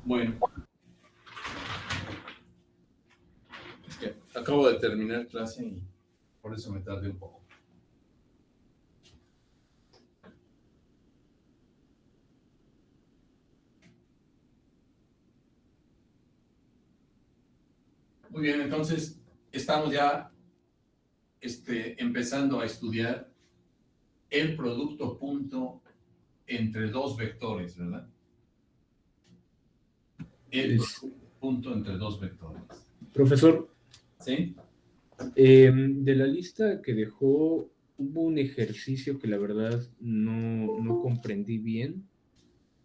Bueno, es que acabo de terminar clase y por eso me tardé un poco. Muy bien, entonces estamos ya empezando a estudiar el producto punto entre dos vectores, ¿verdad? El punto entre dos vectores. Profesor, ¿Sí? de la lista que dejó, hubo un ejercicio que la verdad no comprendí bien.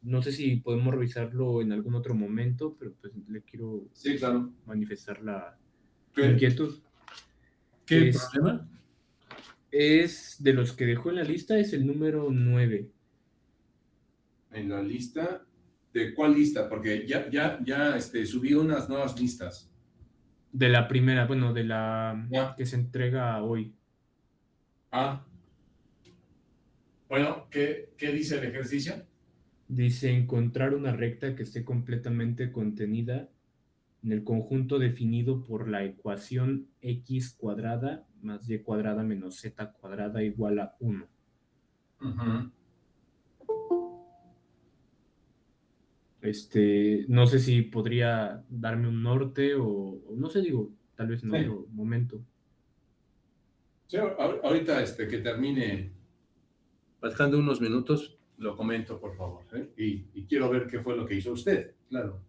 No sé si podemos revisarlo en algún otro momento, pero pues le quiero Sí, claro. manifestar la ¿Qué inquietud. problema? Es de los que dejó en la lista, es el número 9. En la lista, ¿de cuál lista? Porque ya subí unas nuevas listas. De la primera, bueno, de la Ya. que se entrega hoy. Ah, bueno, ¿qué dice el ejercicio? Dice encontrar una recta que esté completamente contenida en el conjunto definido por la ecuación x cuadrada más y cuadrada menos z cuadrada igual a 1. Uh-huh. No sé si podría darme un norte o no sé, digo, tal vez en Sí. otro momento. Sí, ahorita que termine, faltando unos minutos, lo comento, por favor. Y quiero ver qué fue lo que hizo usted, claro.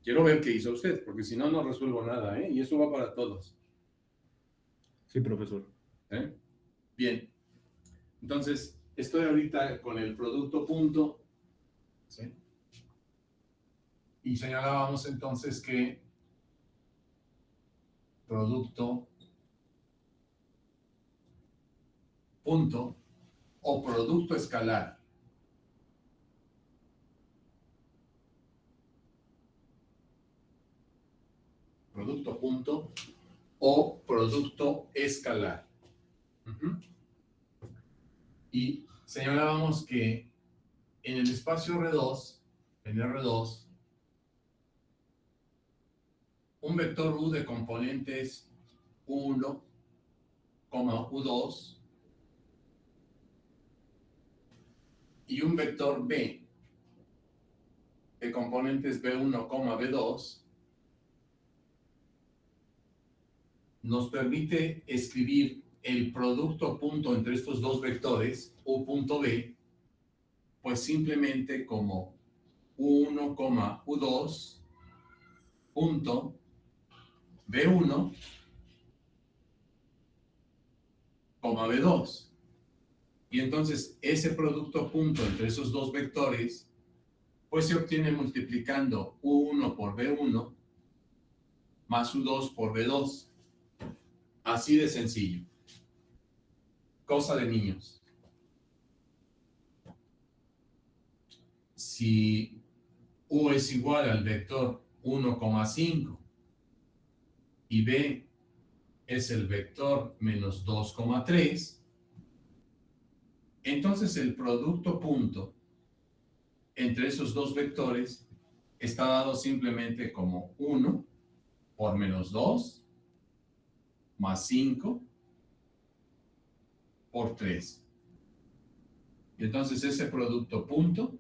Quiero ver qué hizo usted, porque si no, no resuelvo nada, ¿eh? Y eso va para todos. Sí, profesor. Bien. Entonces, estoy ahorita con el producto punto, ¿sí? Y señalábamos entonces que producto punto o producto escalar. Producto punto o producto escalar. Uh-huh. Y señalábamos que en el espacio R2, en R2, un vector U de componentes U1, U2 y un vector B de componentes B1, B2 nos permite escribir el producto punto entre estos dos vectores, U punto B, pues simplemente como U1, U2 punto B1, B2. Y entonces ese producto punto entre esos dos vectores, pues se obtiene multiplicando U1 por B1 más U2 por B2. Así de sencillo. Cosa de niños. Si U es igual al vector 1,5 y B es el vector menos 2,3, entonces el producto punto entre esos dos vectores está dado simplemente como 1 por menos 2 más 5 por 3. Y entonces ese producto punto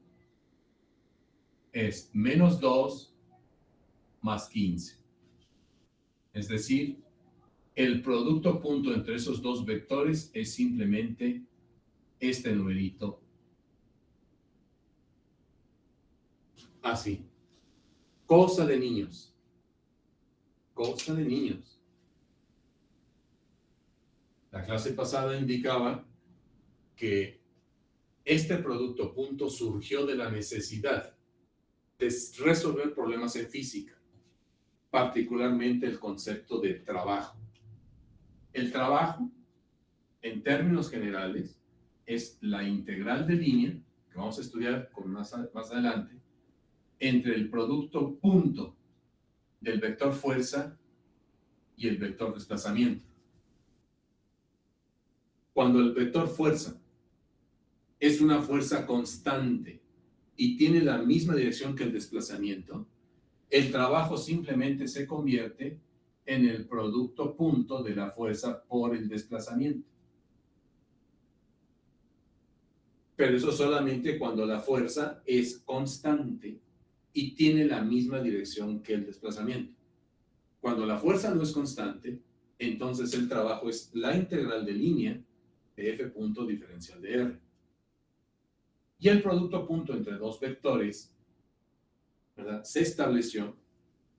es menos 2 más 15. Es decir, el producto punto entre esos dos vectores es simplemente este numerito. Así. Cosa de niños. Cosa de niños. La clase pasada indicaba que este producto punto surgió de la necesidad de resolver problemas en física, particularmente el concepto de trabajo. El trabajo, en términos generales, es la integral de línea, que vamos a estudiar más adelante, entre el producto punto del vector fuerza y el vector desplazamiento. Cuando el vector fuerza es una fuerza constante y tiene la misma dirección que el desplazamiento, el trabajo simplemente se convierte en el producto punto de la fuerza por el desplazamiento. Pero eso solamente cuando la fuerza es constante y tiene la misma dirección que el desplazamiento. Cuando la fuerza no es constante, entonces el trabajo es la integral de línea de F punto diferencial de R. Y el producto punto entre dos vectores, ¿verdad?, se estableció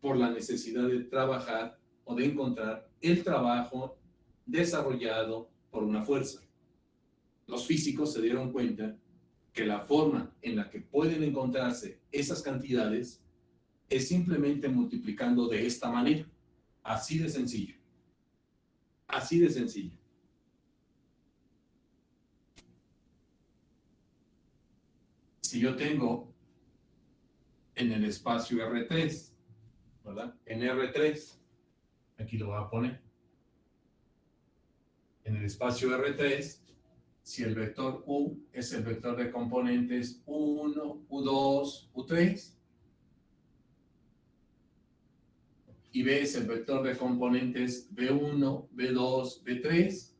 por la necesidad de trabajar o de encontrar el trabajo desarrollado por una fuerza. Los físicos se dieron cuenta que la forma en la que pueden encontrarse esas cantidades es simplemente multiplicando de esta manera. Así de sencillo. Así de sencillo. Si yo tengo en el espacio R3, ¿verdad? En R3, aquí lo voy a poner. En el espacio R3, si el vector U es el vector de componentes U1, U2, U3, y B es el vector de componentes B1, B2, B3,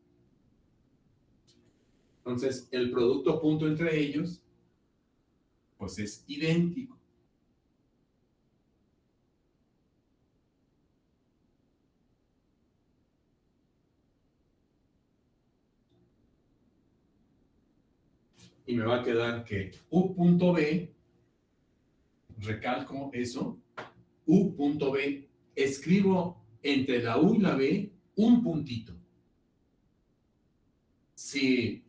entonces el producto punto entre ellos, pues es idéntico. Y me va a quedar que U punto B, recalco eso, U punto B, escribo entre la U y la B un puntito. Si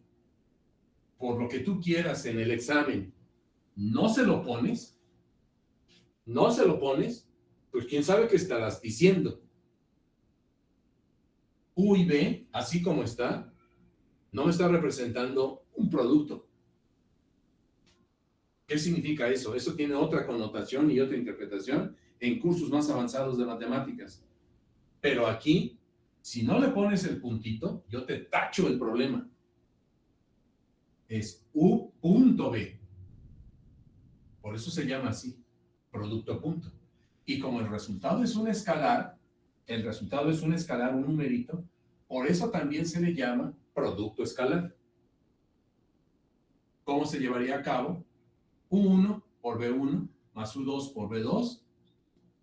por lo que tú quieras en el examen no se lo pones, pues quién sabe qué estarás diciendo. U y B, así como está, no me está representando un producto. ¿Qué significa eso? Eso tiene otra connotación y otra interpretación en cursos más avanzados de matemáticas. Pero aquí, si no le pones el puntito, yo te tacho el problema. Es U punto B. Por eso se llama así, producto punto. Y como el resultado es un escalar, un numerito, por eso también se le llama producto escalar. ¿Cómo se llevaría a cabo? U1 por B1 más U2 por B2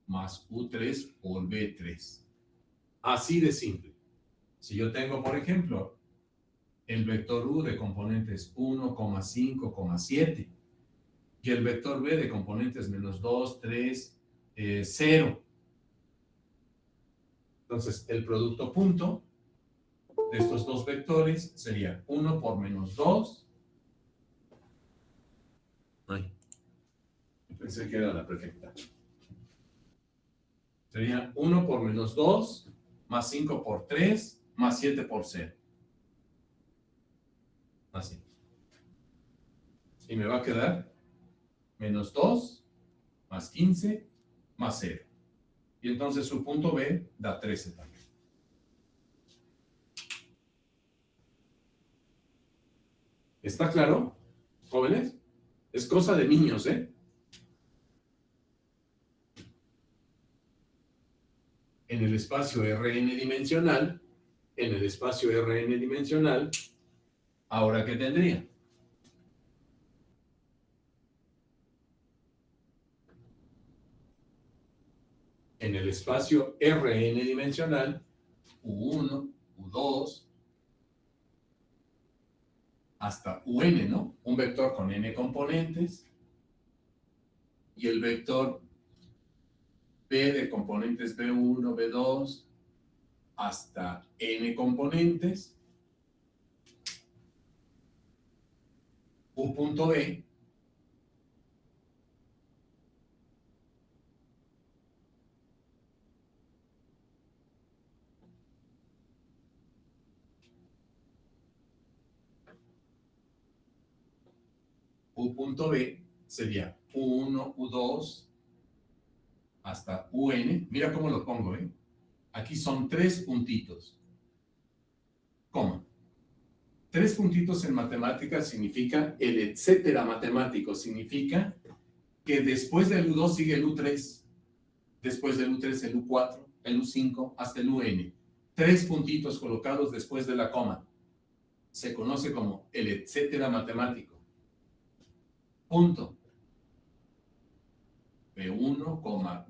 más U3 por B3. Así de simple. Si yo tengo, por ejemplo, el vector U de componentes 1, 5, 7 y el vector B de componentes menos 2, 3, 0. Entonces, el producto punto de estos dos vectores sería 1 por menos 2. Ay, pensé que era la perfecta. Sería 1 por menos 2, más 5 por 3, más 7 por 0. Así. Y me va a quedar menos 2, más 15, más 0. Y entonces su punto B da 13 también. ¿Está claro, jóvenes? Es cosa de niños, ¿eh? En el espacio Rn dimensional, ¿ahora qué tendría? En el espacio Rn dimensional, U1, U2, hasta Un, ¿no? Un vector con n componentes y el vector B de componentes B1, B2, hasta n componentes, U punto B, U punto B sería U1, U2, hasta UN. Mira cómo lo pongo, ¿eh? Aquí son 3 puntitos. ¿Cómo? 3 puntitos en matemáticas significa el etcétera matemático, significa que después del U2 sigue el U3, después del U3 el U4, el U5, hasta el UN. 3 puntitos colocados después de la coma. Se conoce como el etcétera matemático. Punto. B1,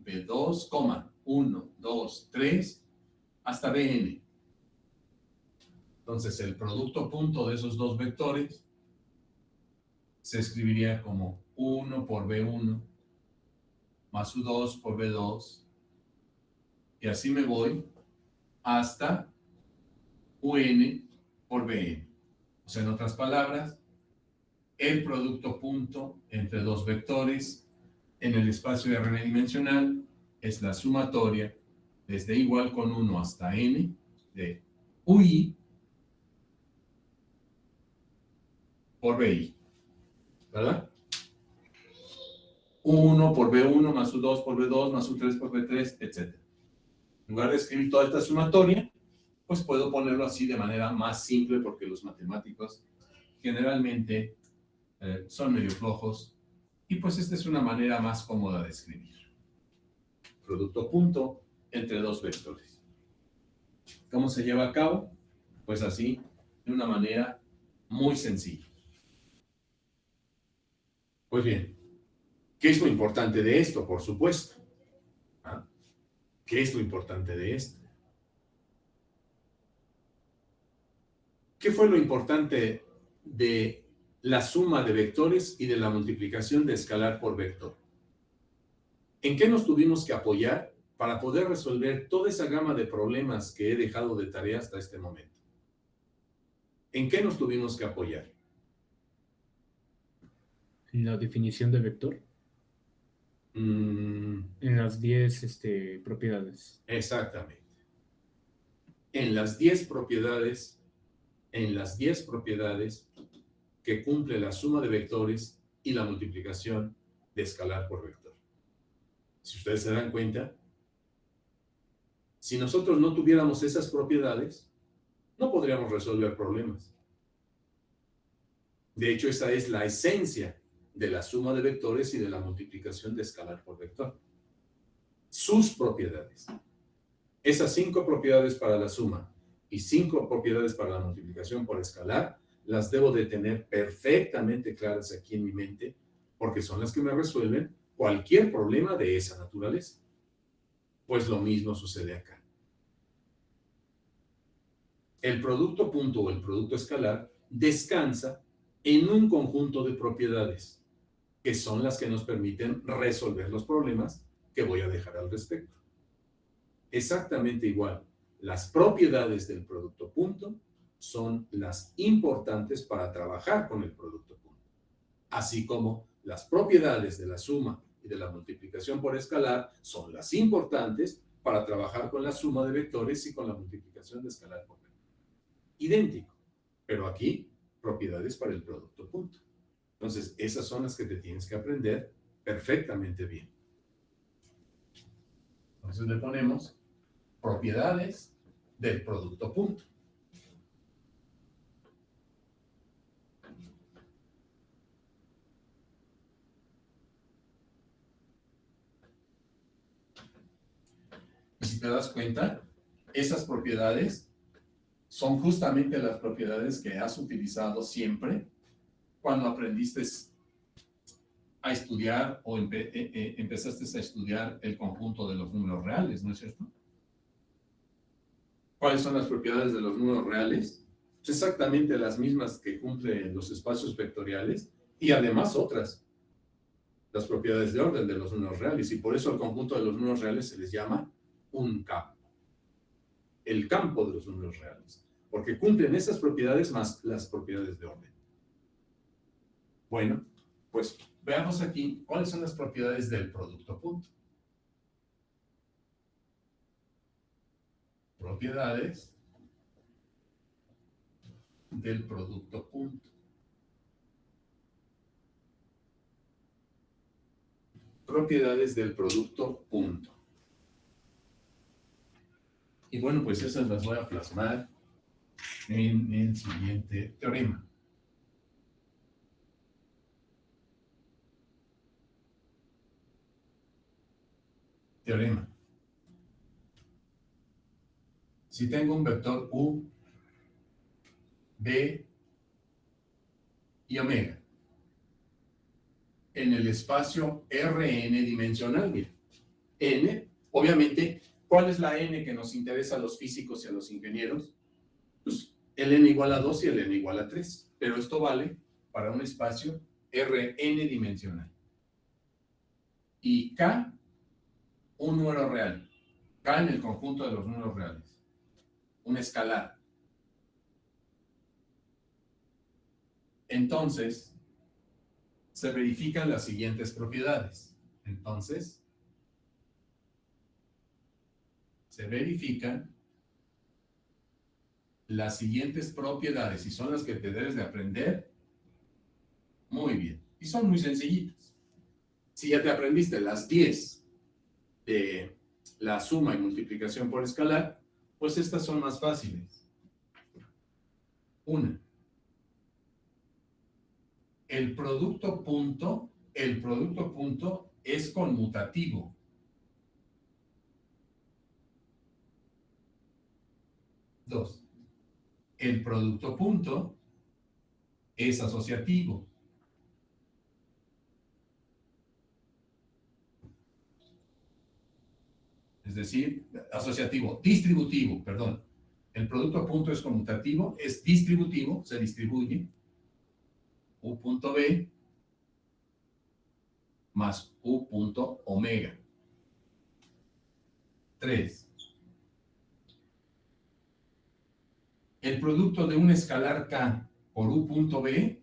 B2, 1, 2, 3, hasta Bn. Entonces, el producto punto de esos dos vectores se escribiría como 1 por B1 más U2 por B2. Y así me voy hasta UN por Bn. O sea, en otras palabras, el producto punto entre dos vectores en el espacio R-dimensional es la sumatoria desde igual con 1 hasta n de UI por BI, ¿verdad? 1 por B1 más U2 por B2 más U3 por B3, etc. En lugar de escribir toda esta sumatoria, pues puedo ponerlo así de manera más simple porque los matemáticos generalmente son medio flojos y pues esta es una manera más cómoda de escribir. Producto punto entre dos vectores. ¿Cómo se lleva a cabo? Pues así, de una manera muy sencilla. Pues bien, ¿qué es lo importante de esto? Por supuesto. ¿Ah? ¿Qué es lo importante de esto? ¿Qué fue lo importante de la suma de vectores y de la multiplicación de escalar por vector? ¿En qué nos tuvimos que apoyar para poder resolver toda esa gama de problemas que he dejado de tarea hasta este momento? ¿En qué nos tuvimos que apoyar? En la definición de vector. En las 10 propiedades. Exactamente. En las 10 propiedades que cumple la suma de vectores y la multiplicación de escalar por vector. Si ustedes se dan cuenta, si nosotros no tuviéramos esas propiedades, no podríamos resolver problemas. De hecho, esa es la esencia de la suma de vectores y de la multiplicación de escalar por vector. Sus propiedades. Esas 5 propiedades para la suma y 5 propiedades para la multiplicación por escalar, las debo de tener perfectamente claras aquí en mi mente, porque son las que me resuelven cualquier problema de esa naturaleza. Pues lo mismo sucede acá. El producto punto o el producto escalar descansa en un conjunto de propiedades, que son las que nos permiten resolver los problemas que voy a dejar al respecto. Exactamente igual, las propiedades del producto punto son las importantes para trabajar con el producto punto, así como las propiedades de la suma y de la multiplicación por escalar son las importantes para trabajar con la suma de vectores y con la multiplicación de escalar por vector. Idéntico, pero aquí propiedades para el producto punto. Entonces, esas son las que te tienes que aprender perfectamente bien. Entonces le ponemos propiedades del producto punto. Y si te das cuenta, esas propiedades son justamente las propiedades que has utilizado siempre cuando aprendiste a estudiar o empezaste a estudiar el conjunto de los números reales, ¿no es cierto? ¿Cuáles son las propiedades de los números reales? Pues exactamente las mismas que cumplen los espacios vectoriales y además otras, las propiedades de orden de los números reales, y por eso al conjunto de los números reales se les llama un campo. El campo de los números reales, porque cumplen esas propiedades más las propiedades de orden. Bueno, pues veamos aquí cuáles son las propiedades del producto punto. Propiedades del producto punto. Propiedades del producto punto. Y bueno, pues esas las voy a plasmar en el siguiente teorema. Teorema. Si tengo un vector U, B y omega en el espacio Rn dimensional, mira, n, obviamente, ¿cuál es la n que nos interesa a los físicos y a los ingenieros? Pues el n igual a 2 y el n igual a 3, pero esto vale para un espacio Rn dimensional. Y K, un número real. K en el conjunto de los números reales. Un escalar. Entonces, se verifican las siguientes propiedades. Entonces, se verifican las siguientes propiedades y son las que te debes de aprender muy bien. Y son muy sencillitas. Si ya te aprendiste las 10 de la suma y multiplicación por escalar, pues estas son más fáciles. Una. El producto punto es conmutativo. Dos. El producto punto es asociativo. Es decir, distributivo, perdón. El producto punto es conmutativo, es distributivo, se distribuye. U punto B más U punto omega. 3. El producto de un escalar K por U punto B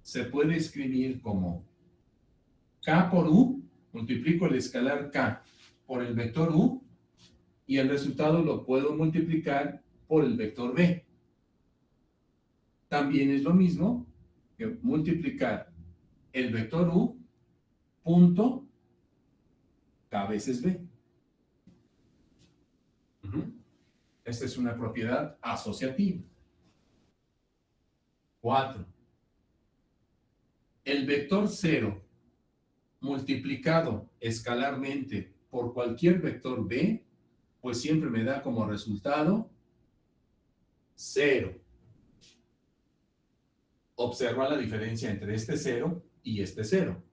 se puede escribir como K por U, multiplico el escalar K por el vector U y el resultado lo puedo multiplicar por el vector B. También es lo mismo que multiplicar el vector U punto K veces B. Esta es una propiedad asociativa. 4. El vector 0 multiplicado escalarmente por cualquier vector B, pues siempre me da como resultado 0. Observa la diferencia entre este 0 y este 0.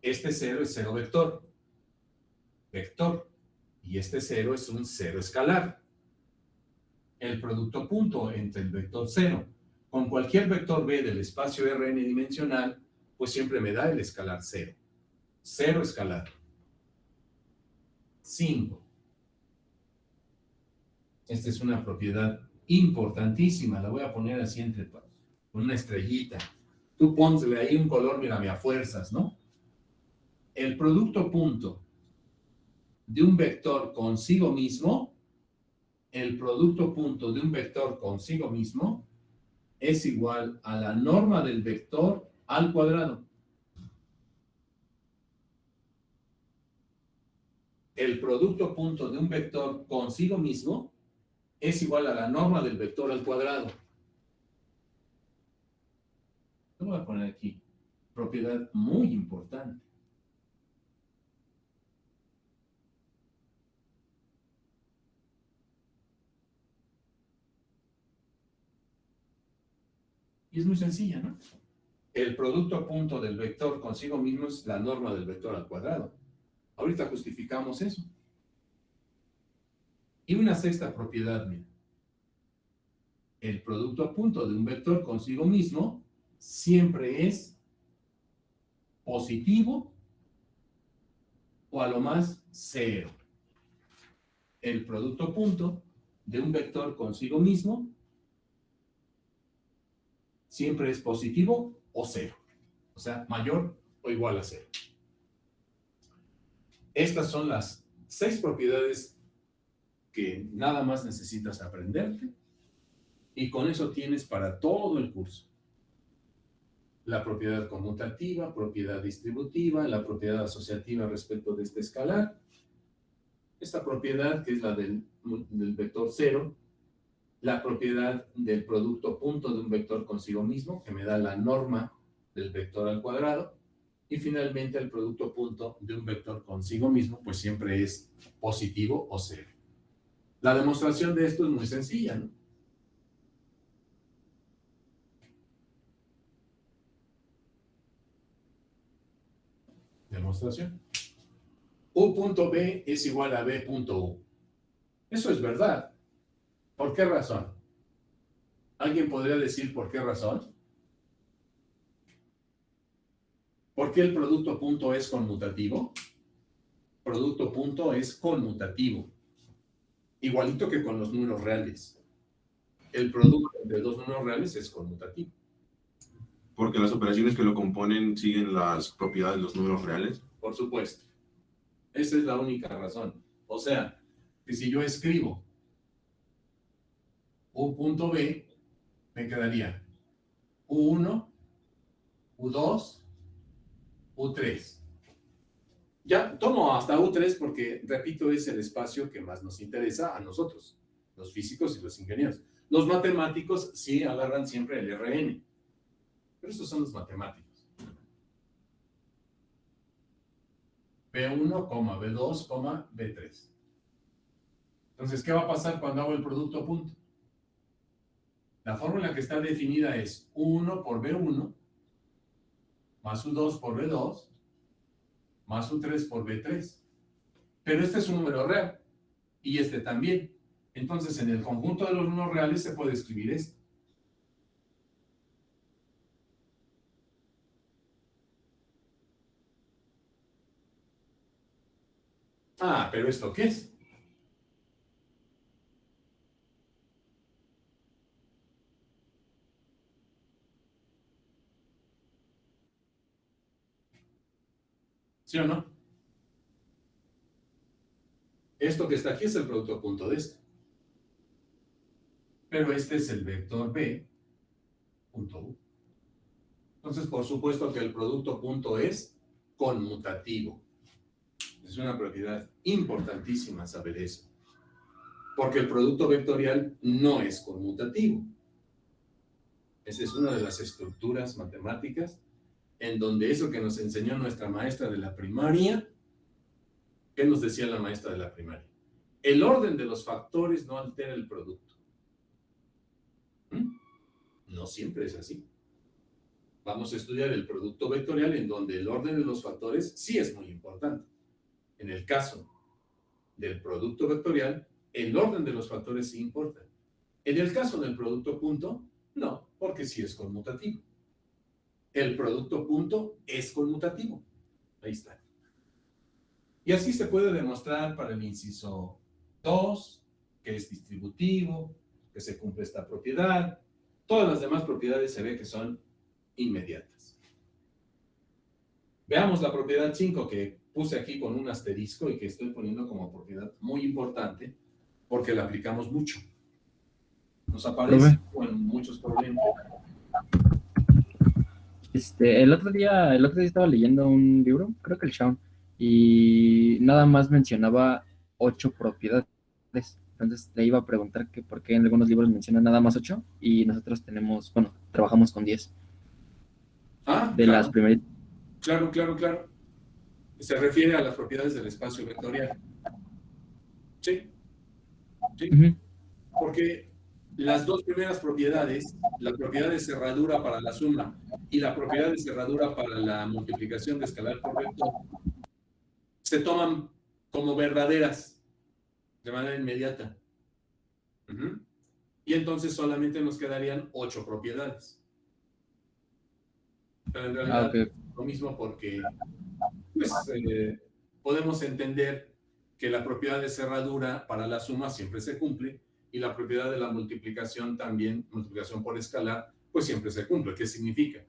Este 0 es 0 vector. Y este 0 es un 0 escalar. El producto punto entre el vector 0 con cualquier vector B del espacio Rn dimensional, pues siempre me da el escalar 0. 0 escalar. 5. Esta es una propiedad importantísima. La voy a poner así entre con una estrellita. Tú pónsele ahí un color, mírame, a fuerzas, ¿no? El producto punto de un vector consigo mismo, es igual a la norma del vector al cuadrado. El producto punto de un vector consigo mismo es igual a la norma del vector al cuadrado. Lo voy a poner aquí. Propiedad muy importante. Y es muy sencilla, ¿no? El producto punto del vector consigo mismo es la norma del vector al cuadrado. Ahorita justificamos eso. Y una sexta propiedad, mira. El producto punto de un vector consigo mismo siempre es positivo o a lo más 0. El producto punto de un vector consigo mismo siempre es positivo o 0. O sea, mayor o igual a 0. Estas son las 6 propiedades que nada más necesitas aprenderte y con eso tienes para todo el curso. La propiedad conmutativa, propiedad distributiva, la propiedad asociativa respecto de este escalar. esta propiedad que es la del vector 0, la propiedad del producto punto de un vector consigo mismo, que me da la norma del vector al cuadrado, y finalmente el producto punto de un vector consigo mismo, pues siempre es positivo o cero. La demostración de esto es muy sencilla, ¿no? Demostración. U punto B es igual a B punto U. Eso es verdad. ¿Por qué razón? ¿Alguien podría decir por qué razón? ¿Por qué el producto punto es conmutativo? Producto punto es conmutativo. Igualito que con los números reales. El producto de dos números reales es conmutativo. Porque las operaciones que lo componen siguen las propiedades de los números reales. Por supuesto. Esa es la única razón. O sea, que si yo escribo U punto B, me quedaría U1, U2, U3. Ya tomo hasta U3 porque, repito, es el espacio que más nos interesa a nosotros, los físicos y los ingenieros. Los matemáticos sí agarran siempre el Rn, pero estos son los matemáticos. B1, B2, B3. Entonces, ¿qué va a pasar cuando hago el producto punto? La fórmula que está definida es U1 por B1 más U2 por B2 más U3 por B3. Pero este es un número real y este también. Entonces, en el conjunto de los números reales se puede escribir esto. Ah, pero ¿esto qué es? ¿Sí o no? Esto que está aquí es el producto punto de esto. Pero este es el vector B punto U. Entonces, por supuesto que el producto punto es conmutativo. Es una propiedad importantísima saber eso. Porque el producto vectorial no es conmutativo. Esa es una de las estructuras matemáticas en donde eso que nos enseñó nuestra maestra de la primaria, ¿qué nos decía la maestra de la primaria? El orden de los factores no altera el producto. No siempre es así. Vamos a estudiar el producto vectorial en donde el orden de los factores sí es muy importante. En el caso del producto vectorial, el orden de los factores sí importa. En el caso del producto punto, no, porque sí es conmutativo. El producto punto es conmutativo. Ahí está. Y así se puede demostrar para el inciso 2, que es distributivo, que se cumple esta propiedad. Todas las demás propiedades se ve que son inmediatas. Veamos la propiedad 5 que puse aquí con un asterisco y que estoy poniendo como propiedad muy importante porque la aplicamos mucho. Nos aparece en muchos problemas. El otro día estaba leyendo un libro, creo que el Shaun, y nada más mencionaba 8 propiedades. Entonces le iba a preguntar que por qué en algunos libros mencionan nada más 8 y nosotros trabajamos con 10. De las primeras. Claro. Se refiere a las propiedades del espacio vectorial. Sí. Uh-huh. Porque las dos primeras propiedades, la propiedad de cerradura para la suma y la propiedad de cerradura para la multiplicación de escalar por vector, se toman como verdaderas de manera inmediata. Uh-huh. Y entonces solamente nos quedarían 8 propiedades. Pero en realidad lo mismo porque pues, podemos entender que la propiedad de cerradura para la suma siempre se cumple y la propiedad de la multiplicación también, multiplicación por escalar, pues siempre se cumple. ¿Qué significa?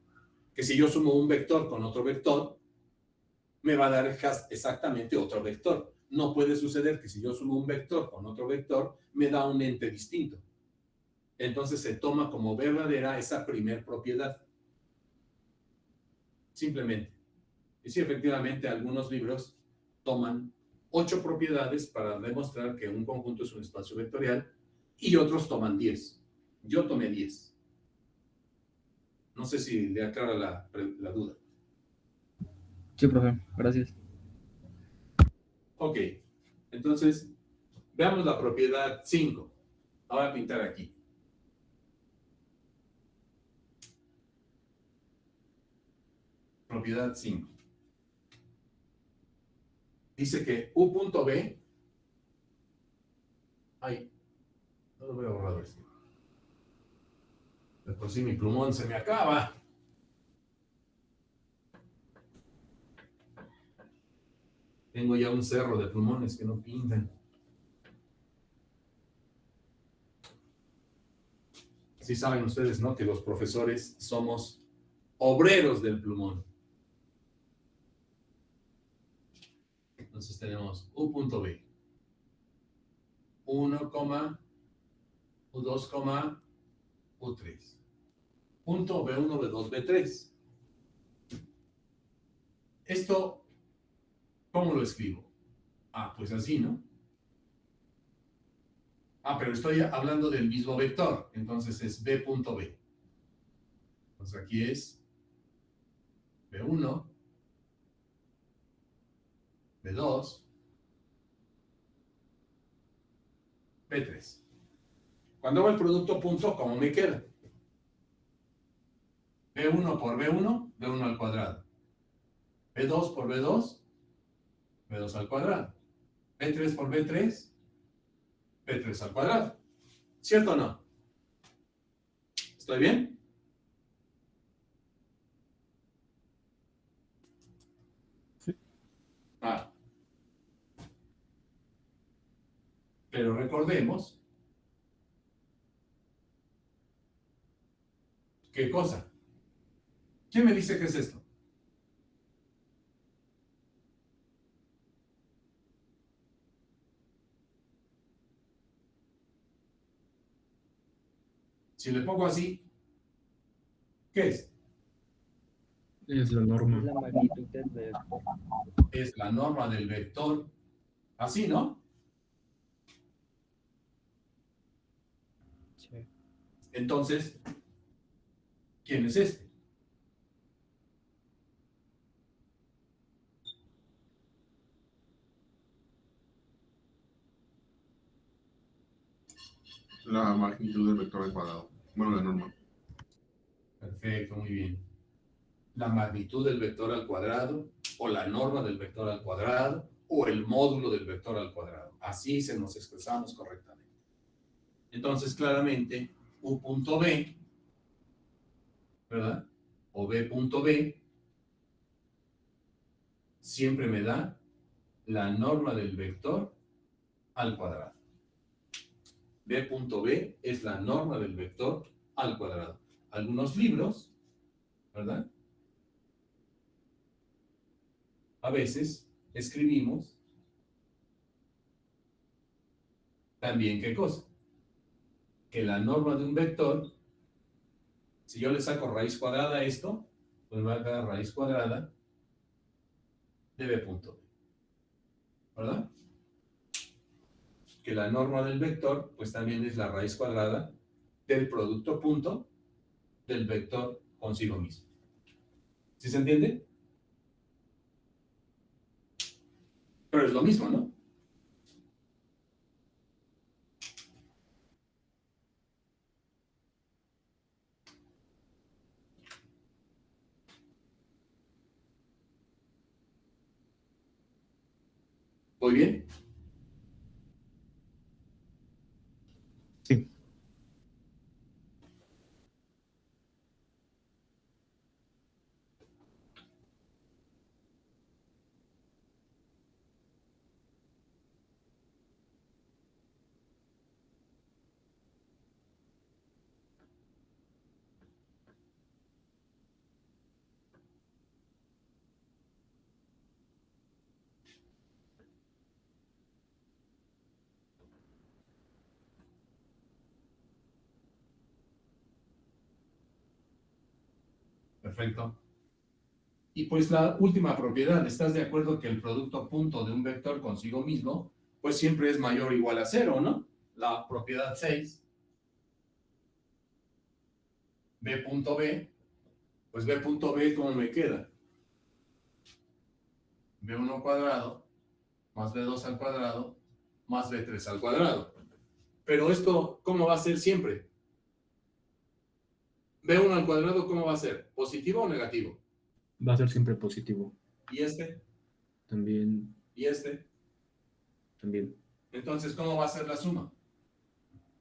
Que si yo sumo un vector con otro vector, me va a dar exactamente otro vector. No puede suceder que si yo sumo un vector con otro vector, me da un ente distinto. Entonces se toma como verdadera esa primer propiedad. Simplemente. Y sí, efectivamente, algunos libros toman 8 propiedades para demostrar que un conjunto es un espacio vectorial y otros toman 10. Yo tomé 10. No sé si le aclara la duda. Sí, profe, gracias. Ok, entonces veamos la propiedad 5. La voy a pintar aquí. Propiedad 5. Dice que U punto B. Ay, no lo voy a borrar esto. De por sí mi plumón se me acaba. Tengo ya un cerro de plumones que no pintan. Sí saben ustedes, ¿no? Que los profesores somos obreros del plumón. Entonces tenemos U punto B. 1, U2, U3. Punto B1, B2, B3. Esto, ¿cómo lo escribo? Ah, pues así, ¿no? Ah, pero estoy hablando del mismo vector. Entonces es B punto B. Entonces aquí es B1, B2, B3. Cuando hago el producto punto, ¿cómo me queda? B1 por B1, B1 al cuadrado. B2 por B2, B2 al cuadrado. B3 por B3, B3 al cuadrado. ¿Cierto o no? ¿Estoy bien? Sí. Ah. Pero recordemos, ¿qué cosa? ¿Quién me dice qué es esto? Si le pongo así, ¿qué es? Es la norma. Es la magnitud del vector. Es la norma del vector. Así, ¿no? Sí. Entonces, ¿quién es este? La magnitud del vector al cuadrado. Bueno, la norma. Perfecto, muy bien. La magnitud del vector al cuadrado, o la norma del vector al cuadrado, o el módulo del vector al cuadrado. Así se nos expresamos correctamente. Entonces, claramente, U punto B, ¿verdad? O B punto B, siempre me da la norma del vector al cuadrado. B punto B es la norma del vector al cuadrado. Algunos libros, ¿verdad? A veces escribimos también, ¿qué cosa? Que la norma de un vector, si yo le saco raíz cuadrada a esto, pues me va a dar raíz cuadrada de B punto B, ¿verdad? Que la norma del vector, pues también es la raíz cuadrada del producto punto del vector consigo mismo. ¿Sí se entiende? Pero es lo mismo, ¿no? ¿Voy bien? Sí. Perfecto. Y pues la última propiedad, ¿estás de acuerdo que el producto punto de un vector consigo mismo, pues siempre es mayor o igual a 0, ¿no? La propiedad 6, B punto B, pues B punto B, ¿cómo me queda? B1 cuadrado más B2 al cuadrado más B3 al cuadrado. Pero esto, ¿cómo va a ser siempre? B1 al cuadrado, ¿cómo va a ser? ¿Positivo o negativo? Va a ser siempre positivo. ¿Y este? También, ¿Y este? también. Entonces, ¿cómo va a ser la suma?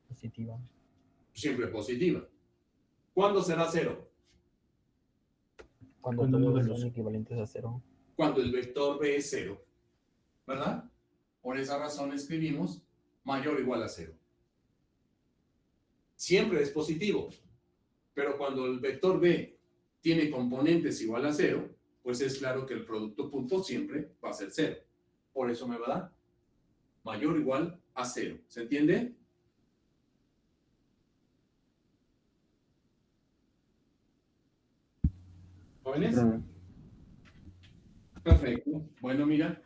Positiva. Siempre positiva. ¿Cuándo será 0? Cuando Cuando uno de todos los- son equivalentes a 0. Cuando el vector B es 0. ¿Verdad? Por esa razón escribimos mayor o igual a 0. Siempre es positivo. Pero cuando el vector B tiene componentes igual a 0, pues es claro que el producto punto siempre va a ser 0. Por eso me va a dar mayor o igual a 0. ¿Se entiende? ¿Jóvenes? Perfecto. Bueno, mira.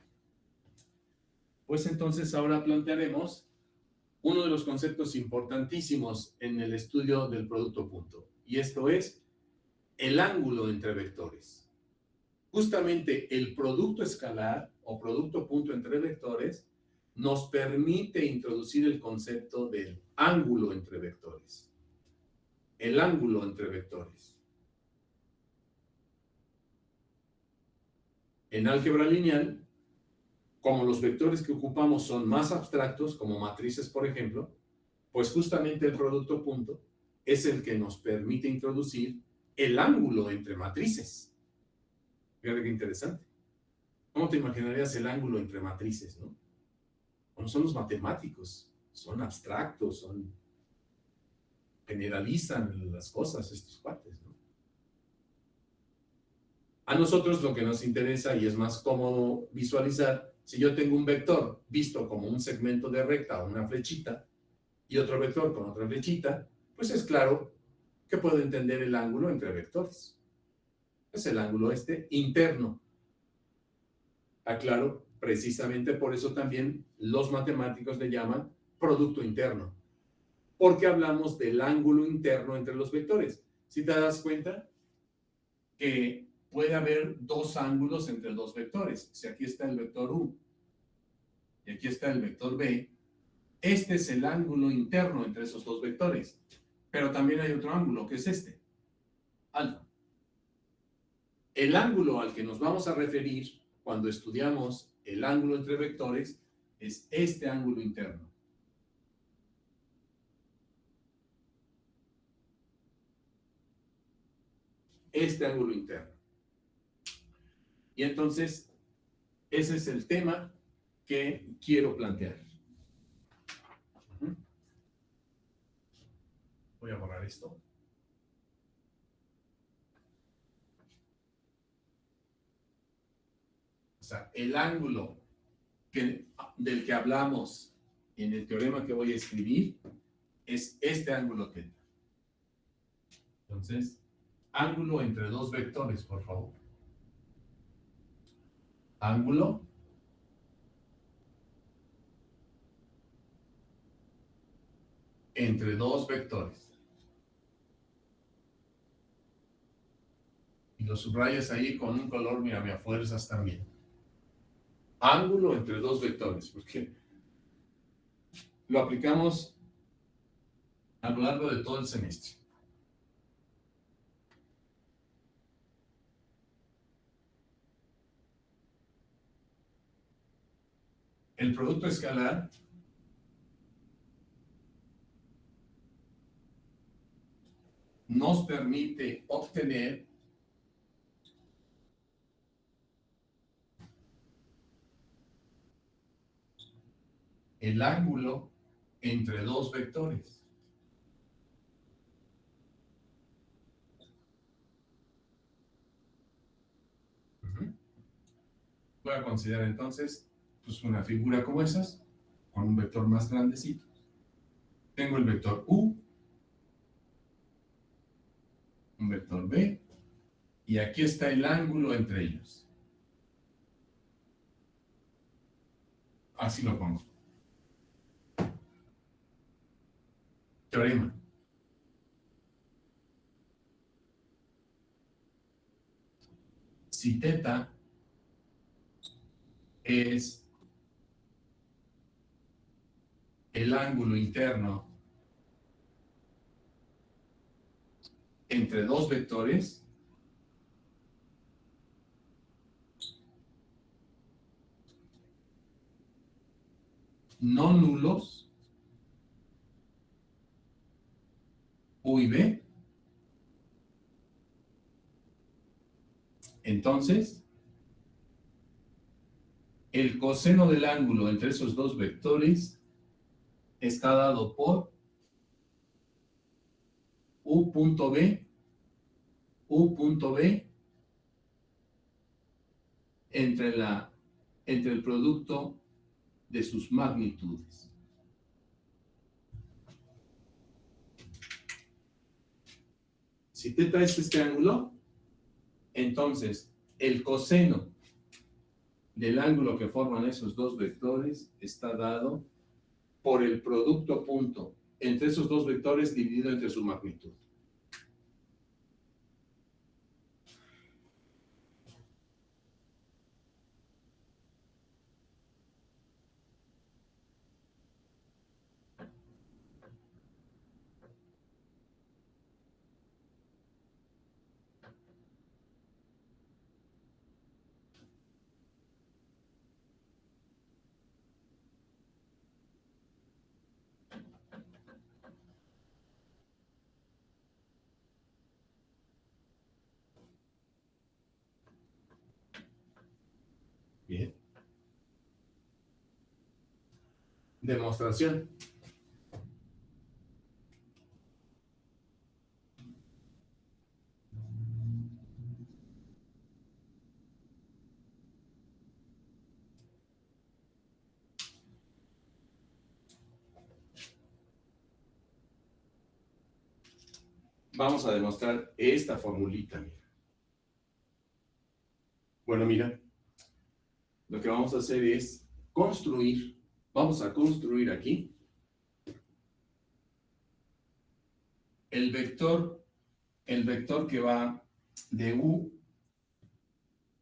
Pues entonces ahora plantearemos uno de los conceptos importantísimos en el estudio del producto punto. Y esto es el ángulo entre vectores. Justamente el producto escalar o producto punto entre vectores nos permite introducir el concepto del ángulo entre vectores. El ángulo entre vectores. En álgebra lineal, como los vectores que ocupamos son más abstractos, como matrices, por ejemplo, pues justamente el producto punto es el que nos permite introducir el ángulo entre matrices. Fíjate qué interesante. ¿Cómo te imaginarías el ángulo entre matrices, no? Bueno, son los matemáticos, son abstractos, generalizan las cosas estos cuates, ¿no? A nosotros lo que nos interesa y es más cómodo visualizar, si yo tengo un vector visto como un segmento de recta o una flechita y otro vector con otra flechita, pues es claro que puedo entender el ángulo entre vectores. Es el ángulo interno. Aclaro, precisamente por eso también los matemáticos le llaman producto interno, porque hablamos del ángulo interno entre los vectores. Si te das cuenta que puede haber dos ángulos entre dos vectores. Si aquí está el vector U y aquí está el vector B, este es el ángulo interno entre esos dos vectores. Pero también hay otro ángulo, que es este, alfa. El ángulo al que nos vamos a referir cuando estudiamos el ángulo entre vectores es este ángulo interno. Este ángulo interno. Y entonces, ese es el tema que quiero plantear. Voy a borrar esto. O sea, el ángulo del que hablamos en el teorema que voy a escribir es este ángulo θ. Entonces, ángulo entre dos vectores, por favor. Ángulo entre dos vectores. Y lo subrayas ahí con un color, mira, me afuerzas también. Ángulo entre dos vectores, porque lo aplicamos a lo largo de todo el semestre. El producto escalar nos permite obtener el ángulo entre dos vectores. Voy a considerar entonces pues, una figura como esas, con un vector más grandecito. Tengo el vector U, un vector B Y aquí está el ángulo entre ellos. Así lo pongo. Teorema. Si teta es el ángulo interno entre dos vectores, no nulos, U y B, entonces el coseno del ángulo entre esos dos vectores está dado por U punto B, entre el producto de sus magnitudes. Si teta es este ángulo, entonces el coseno del ángulo que forman esos dos vectores está dado por el producto punto entre esos dos vectores dividido entre su magnitud. Bien. Demostración. Vamos a demostrar esta formulita, mira. Bueno, mira, lo que vamos a hacer es construir, vamos a construir aquí el vector que va de U,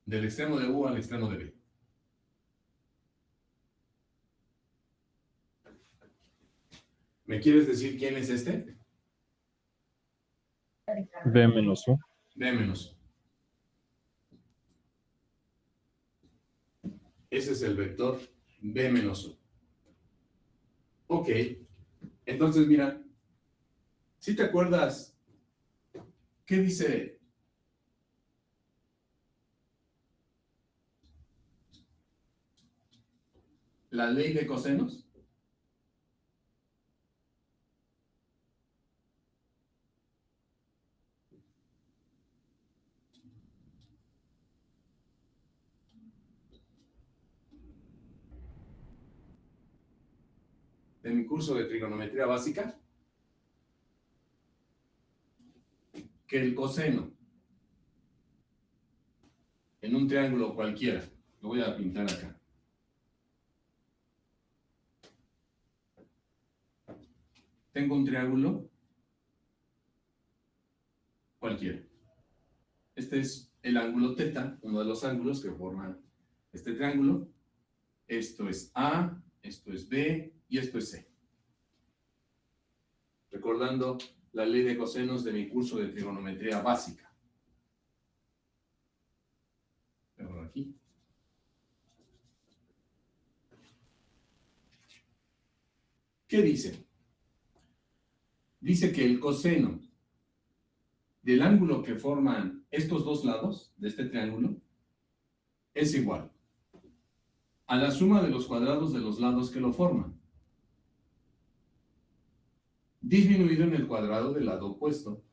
del extremo de U al extremo de B. ¿Me quieres decir quién es este? B menos U. B menos U. Ese es el vector B menos U. Ok, entonces mira, ¿sí te acuerdas qué dice la ley de cosenos? De mi curso de trigonometría básica, que el coseno en un triángulo cualquiera, lo voy a pintar acá. Tengo un triángulo cualquiera. Este es el ángulo teta, uno de los ángulos que forman este triángulo. Esto es A, esto es B y esto es C. Recordando la ley de cosenos de mi curso de trigonometría básica. Pero aquí. ¿Qué dice? Dice que el coseno del ángulo que forman estos dos lados de este triángulo es igual a la suma de los cuadrados de los lados que lo forman, disminuido en el cuadrado del lado opuesto,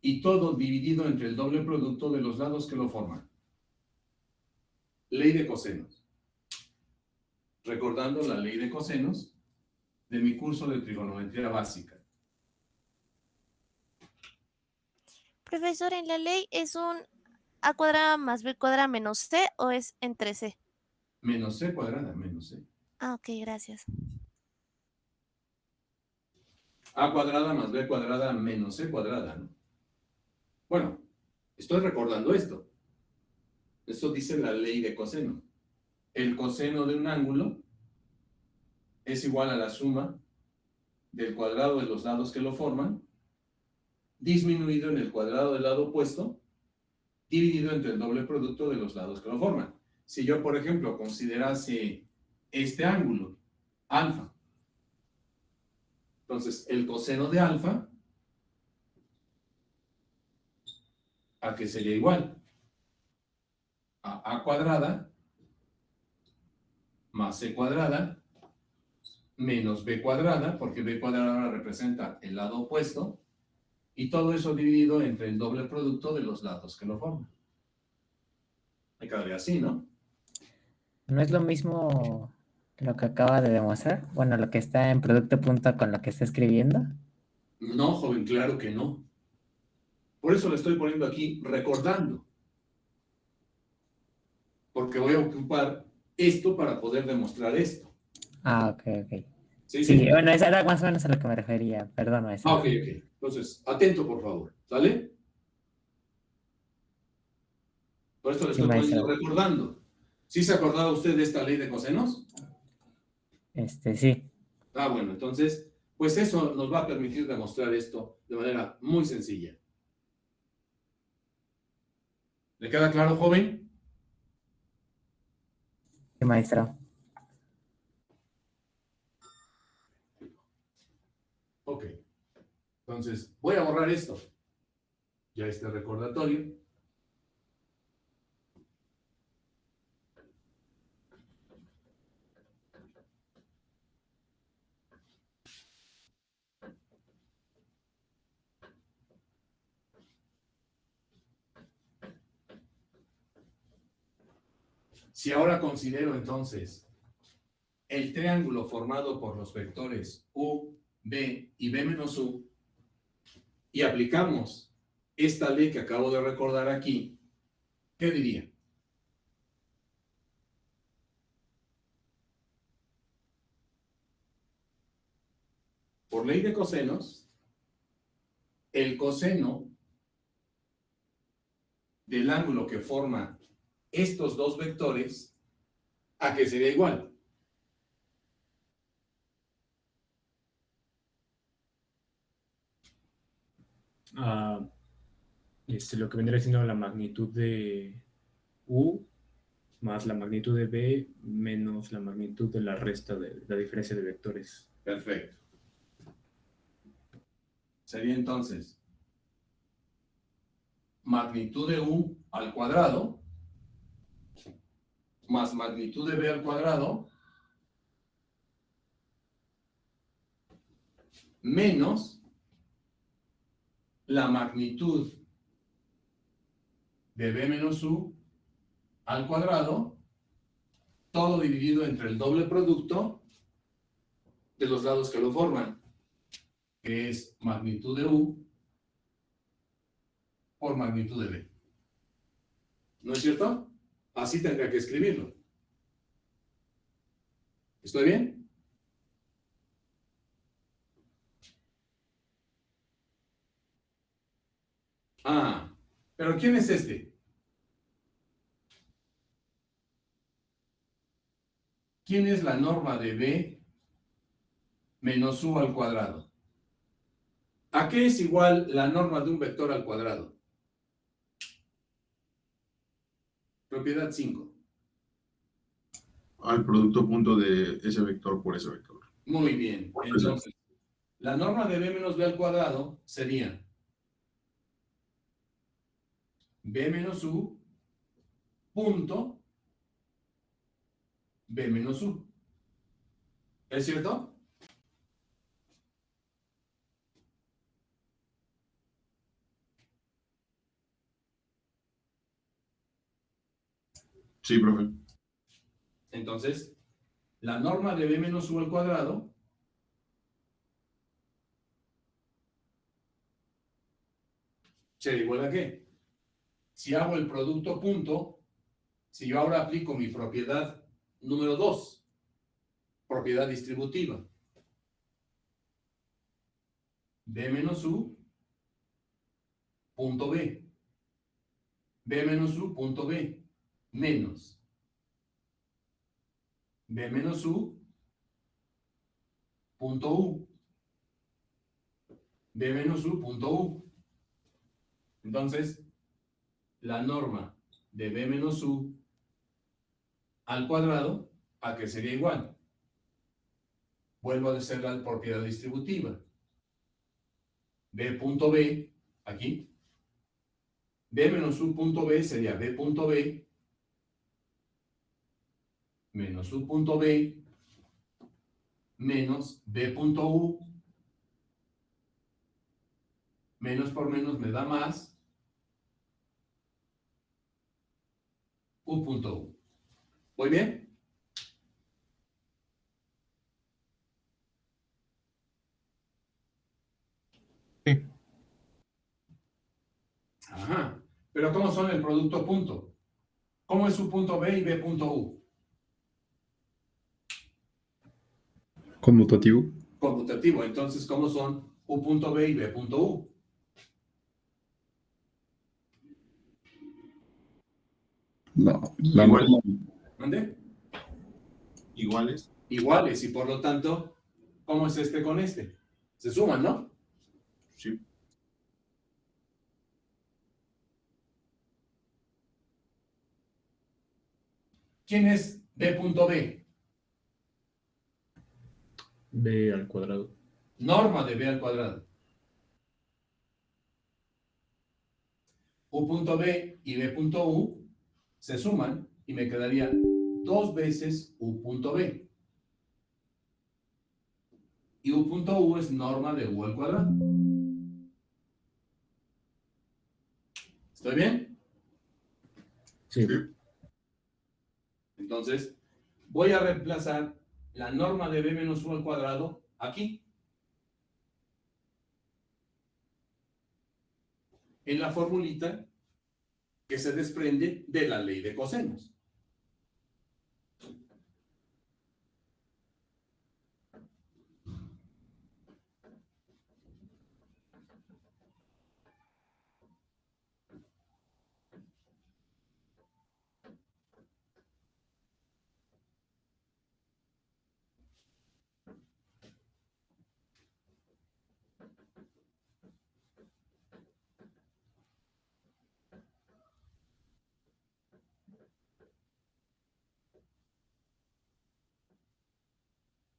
y todo dividido entre el doble producto de los lados que lo forman. Ley de cosenos. Recordando la ley de cosenos de mi curso de trigonometría básica. Profesor, ¿en la ley es un a cuadrada más b cuadrada menos c o es entre c? Menos c cuadrada, menos c. Ah, ok, gracias. A cuadrada más b cuadrada menos c cuadrada, ¿no? Bueno, estoy recordando esto. Esto dice la ley de coseno. El coseno de un ángulo es igual a la suma del cuadrado de los lados que lo forman, disminuido en el cuadrado del lado opuesto, dividido entre el doble producto de los lados que lo forman. Si yo, por ejemplo, considerase este ángulo, alfa, entonces el coseno de alfa, ¿a qué sería igual? A cuadrada más c cuadrada menos b cuadrada, porque b cuadrada ahora representa el lado opuesto, y todo eso dividido entre el doble producto de los lados que lo forman. Me quedaría así, ¿no? ¿No es lo mismo lo que acaba de demostrar? Bueno, lo que está en producto punto con lo que está escribiendo. No, joven, claro que no. Por eso le estoy poniendo aquí recordando. Porque voy a ocupar esto para poder demostrar esto. Ah, ok, ok. Sí, Sí, sí. bueno, eso era más o menos a lo que me refería. Perdón, maestro. Ok, ok. Entonces, atento, por favor. ¿Sale? Por esto le Sí, estoy poniendo maestro. recordando. ¿Sí se acordaba usted de esta ley de cosenos? Sí. Ah, bueno, entonces, pues eso nos va a permitir demostrar esto de manera muy sencilla. ¿Le queda claro, joven? Sí, maestro. Ok. Entonces, voy a borrar esto. Ya este recordatorio. Si ahora considero entonces el triángulo formado por los vectores U, B y B menos U, y aplicamos esta ley que acabo de recordar aquí, ¿qué diría? Por ley de cosenos, el coseno del ángulo que forma estos dos vectores, ¿a qué sería igual? Lo que vendría siendo la magnitud de U más la magnitud de B menos la magnitud de la resta de la diferencia de vectores. Perfecto. Sería entonces magnitud de U al cuadrado más magnitud de B al cuadrado menos la magnitud de B menos U al cuadrado, todo dividido entre el doble producto de los lados que lo forman, que es magnitud de U por magnitud de B. ¿No es cierto? Así tendría que escribirlo. ¿Estoy bien? Ah, pero ¿quién es este? ¿Quién es la norma de B menos U al cuadrado? ¿A qué es igual la norma de un vector al cuadrado? Propiedad 5. Al producto punto de ese vector por ese vector. Muy bien. Entonces, la norma de B menos B al cuadrado sería B menos U punto B menos U. ¿Es cierto? Sí, profe. Entonces, la norma de B menos U al cuadrado será igual a qué? Si hago el producto punto, si yo ahora aplico mi propiedad número 2, propiedad distributiva, B menos U punto B, B menos U punto B, menos B menos U punto U, B menos U punto U. Entonces, la norma de B menos U al cuadrado, ¿a qué sería igual? Vuelvo a decir la propiedad distributiva. B punto B, aquí. B menos U punto B sería B punto B menos U punto B menos B punto U. Menos por menos me da más U punto U. ¿Muy bien? Sí. Ajá. Pero ¿cómo son el producto punto? ¿Cómo es U punto B y B punto U? Conmutativo. Conmutativo. Entonces, ¿cómo son U punto B y B punto U? No, la Igual, norma. ¿Dónde? iguales. Iguales, y por lo tanto, ¿cómo es este con este? Se suman, ¿no? Sí. ¿Quién es B punto B? B al cuadrado. Norma de B al cuadrado. U punto B y B punto U se suman y me quedaría 2 veces U punto B. Y U punto U es norma de U al cuadrado. ¿Estoy bien? Sí. Entonces, voy a reemplazar la norma de B menos U al cuadrado aquí. En la formulita que se desprende de la ley de cosenos.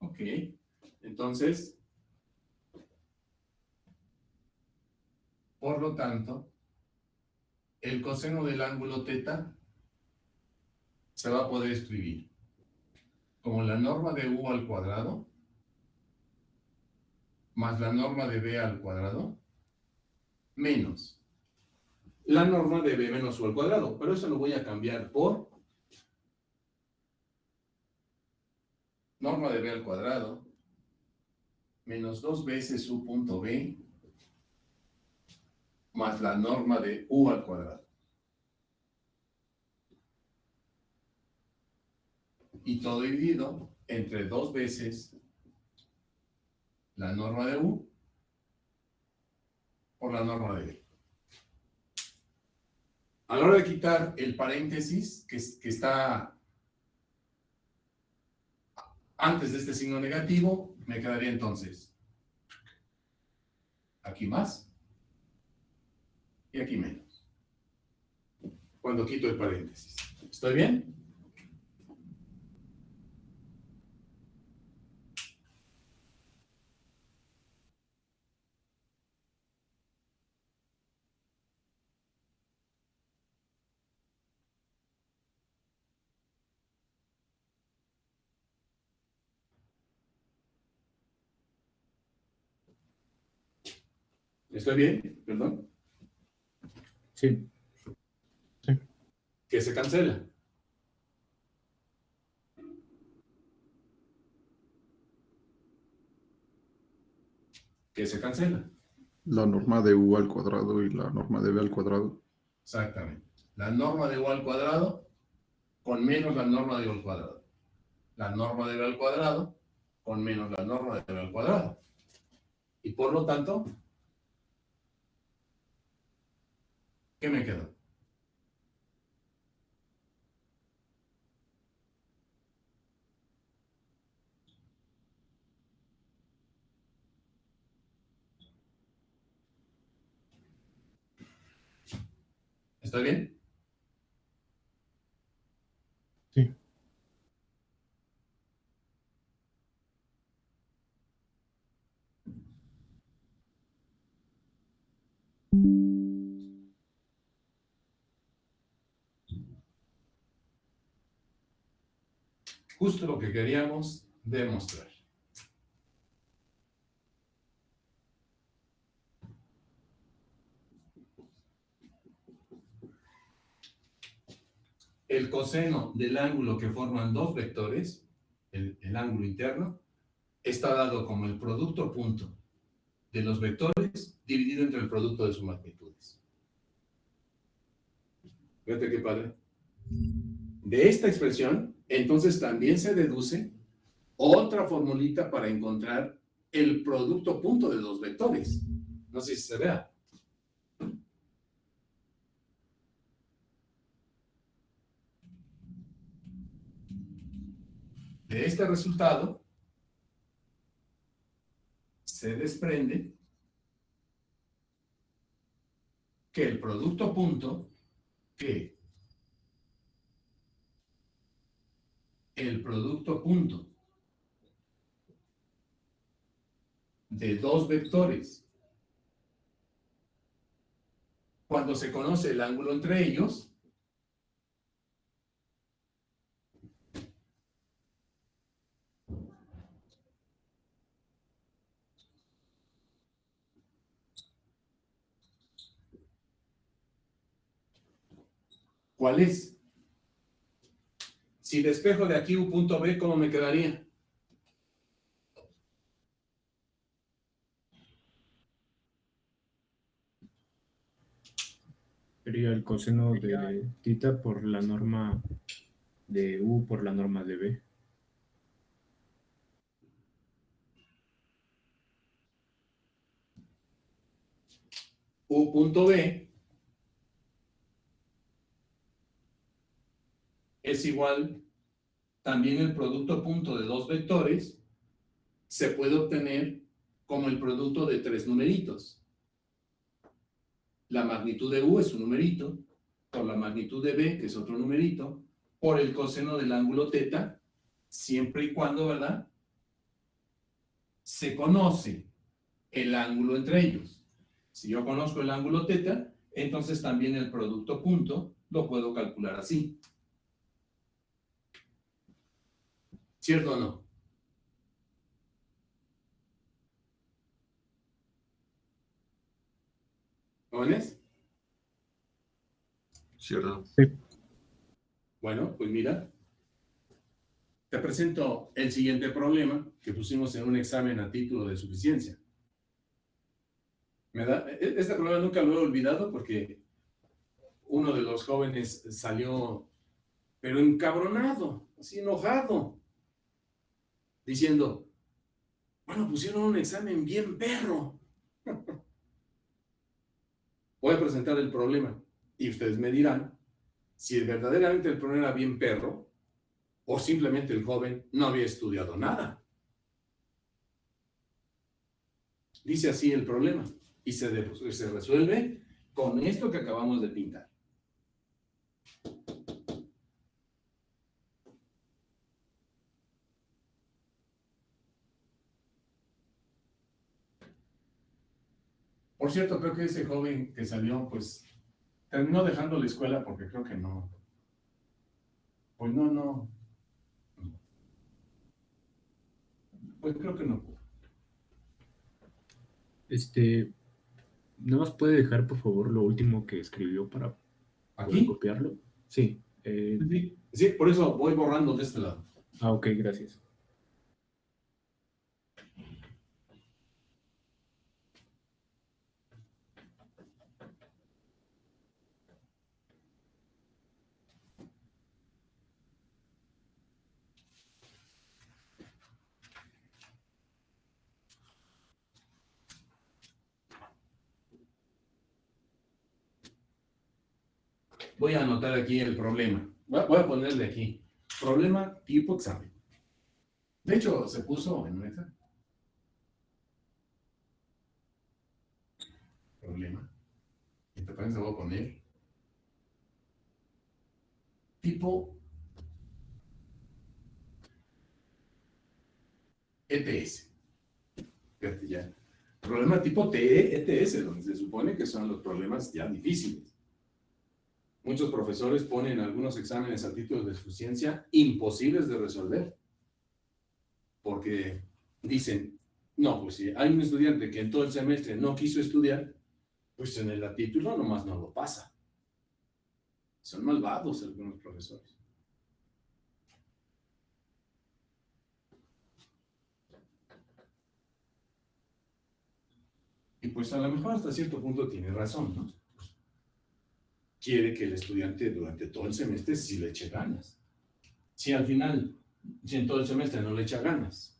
Ok, entonces, por lo tanto, el coseno del ángulo θ se va a poder escribir como la norma de U al cuadrado más la norma de B al cuadrado menos la norma de B menos U al cuadrado. Pero eso lo voy a cambiar por norma de B al cuadrado menos 2 veces U punto B más la norma de U al cuadrado. Y todo dividido entre 2 veces la norma de U por la norma de B. A la hora de quitar el paréntesis que está antes de este signo negativo, me quedaría entonces aquí más y aquí menos. Cuando quito el paréntesis. ¿Estoy bien? ¿Estoy bien? Perdón. Sí. Que se cancela. Que se cancela. La norma de u al cuadrado y la norma de b al cuadrado. Exactamente. La norma de u al cuadrado con menos la norma de u al cuadrado. La norma de b al cuadrado con menos la norma de b al cuadrado. Y por lo tanto, ¿qué me quedó? ¿Estoy bien? Sí. Justo lo que queríamos demostrar. El coseno del ángulo que forman dos vectores, el ángulo interno, está dado como el producto punto de los vectores dividido entre el producto de sus magnitudes. Fíjate qué padre. De esta expresión, entonces también se deduce otra formulita para encontrar el producto punto de dos vectores. No sé si se vea. De este resultado se desprende que el producto punto, de dos vectores, cuando se conoce el ángulo entre ellos, ¿cuál es? Si despejo de aquí un punto B, ¿cómo me quedaría? Sería el coseno de tita por la norma de u por la norma de b. U punto B es igual, también el producto punto de dos vectores se puede obtener como el producto de tres numeritos. La magnitud de U es un numerito, por la magnitud de B, que es otro numerito, por el coseno del ángulo teta, siempre y cuando, ¿verdad?, se conoce el ángulo entre ellos. Si yo conozco el ángulo teta, entonces también el producto punto lo puedo calcular así. ¿Cierto o no? ¿Jóvenes? ¿Cierto? Bueno, pues mira, te presento el siguiente problema que pusimos en un examen a título de suficiencia. Este problema nunca lo he olvidado porque uno de los jóvenes salió, pero encabronado, así enojado, diciendo, bueno, pusieron un examen bien perro. Voy a presentar el problema y ustedes me dirán si verdaderamente el problema era bien perro o simplemente el joven no había estudiado nada. Dice así el problema y se resuelve con esto que acabamos de pintar. Por cierto, creo que ese joven que salió, pues, terminó dejando la escuela porque creo que no. Pues no. Pues creo que no. ¿No nos puede dejar, por favor, lo último que escribió para poder ¿Aquí? copiarlo? Sí. Sí, por eso voy borrando de este lado. Ok, gracias. Voy a anotar aquí el problema. Voy a ponerle aquí. Problema tipo examen. De hecho, se puso en un examen. Problema. Y te parece, voy a poner tipo ETS. Fíjate ya. Problema tipo ETS, donde se supone que son los problemas ya difíciles. Muchos profesores ponen algunos exámenes a título de suficiencia imposibles de resolver. Porque dicen, no, pues si hay un estudiante que en todo el semestre no quiso estudiar, pues en el título nomás no lo pasa. Son malvados algunos profesores. Y pues a lo mejor hasta cierto punto tiene razón, ¿no? Quiere que el estudiante durante todo el semestre sí le eche ganas. Si al final, si en todo el semestre no le echa ganas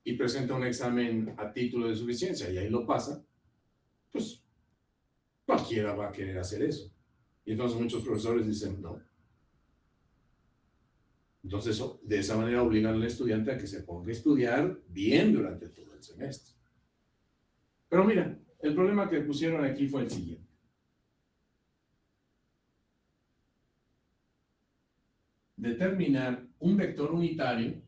y presenta un examen a título de suficiencia y ahí lo pasa, pues cualquiera va a querer hacer eso. Y entonces muchos profesores dicen, no. Entonces, de esa manera obligan al estudiante a que se ponga a estudiar bien durante todo el semestre. Pero mira, el problema que pusieron aquí fue el siguiente. Determinar un vector unitario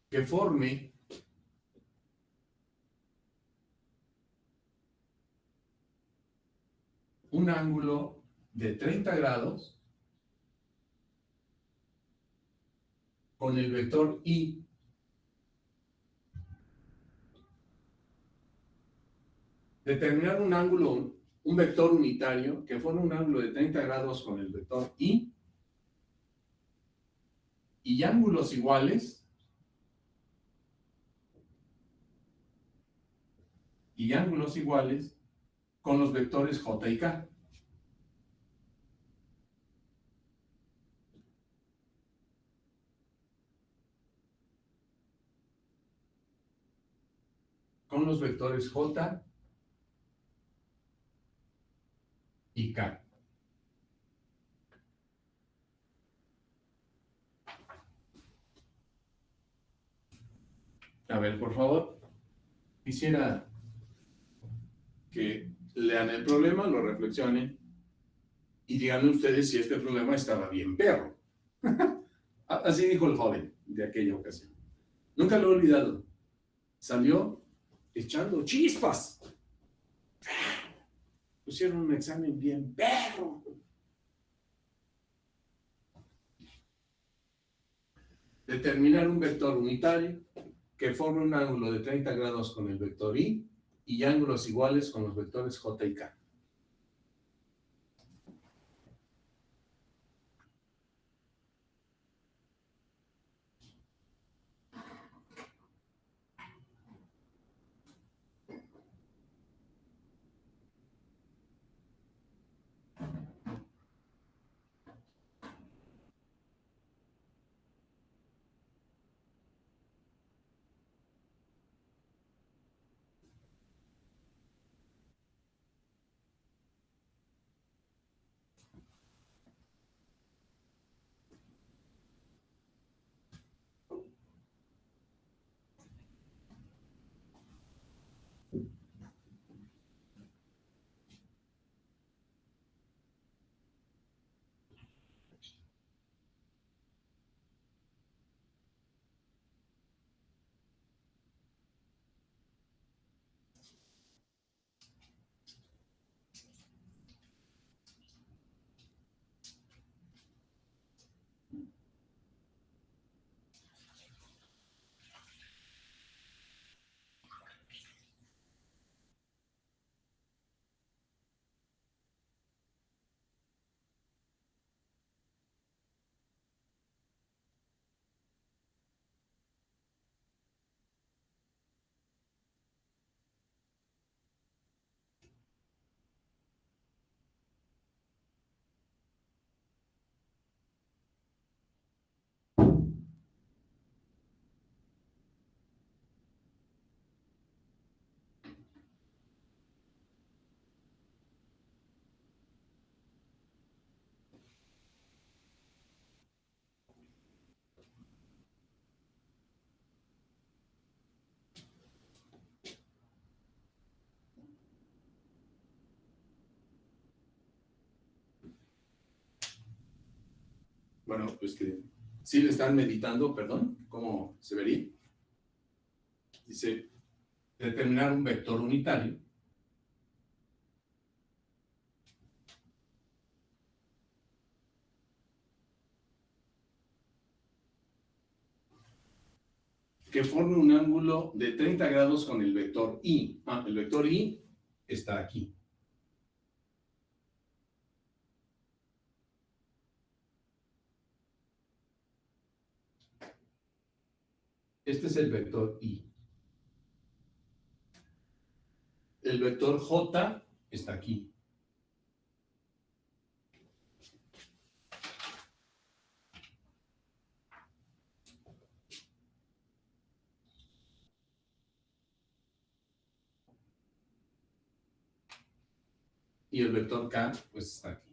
que forme un ángulo de 30 grados con el vector I. Determinar un vector unitario que forme un ángulo de 30 grados con el vector I y ángulos iguales con los vectores J y K. Con los vectores J y K. A ver, por favor, quisiera que lean el problema, lo reflexionen y díganme ustedes si este problema estaba bien perro. Así dijo el joven de aquella ocasión. Nunca lo he olvidado. Salió echando chispas. Pusieron un examen bien perro. Determinar un vector unitario que forme un ángulo de 30 grados con el vector I y ángulos iguales con los vectores J y K. Bueno, sí le están meditando, perdón, ¿cómo se vería? Dice, determinar un vector unitario que forme un ángulo de 30 grados con el vector I. El vector I está aquí. Este es el vector I. El vector J está aquí. Y el vector K, pues está aquí.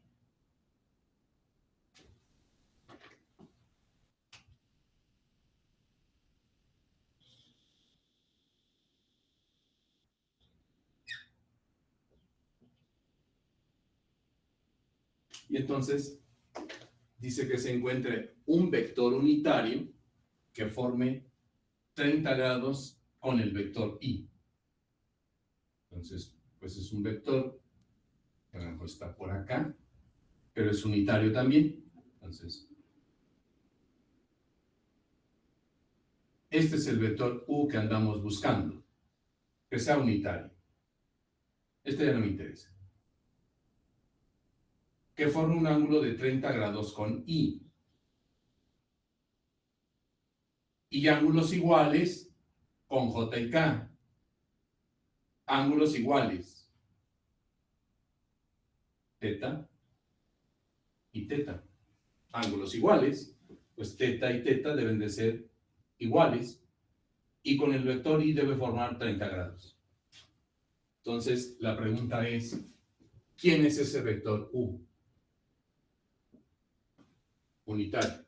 Y entonces dice que se encuentre un vector unitario que forme 30 grados con el vector I. Entonces, pues es un vector que a lo mejor está por acá, pero es unitario también. Entonces, este es el vector U que andamos buscando, que sea unitario. Este ya no me interesa. Que forme un ángulo de 30 grados con I. Y ángulos iguales con J y K. Ángulos iguales. Teta y teta. Ángulos iguales, pues teta y teta deben de ser iguales. Y con el vector I debe formar 30 grados. Entonces, la pregunta es, ¿quién es ese vector U? Unitario.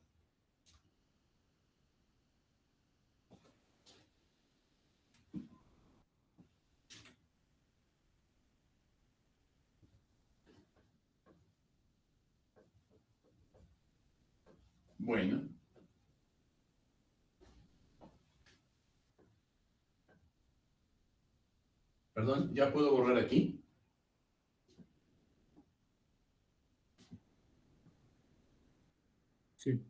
Bueno. Perdón, ¿ya puedo borrar aquí? Sí.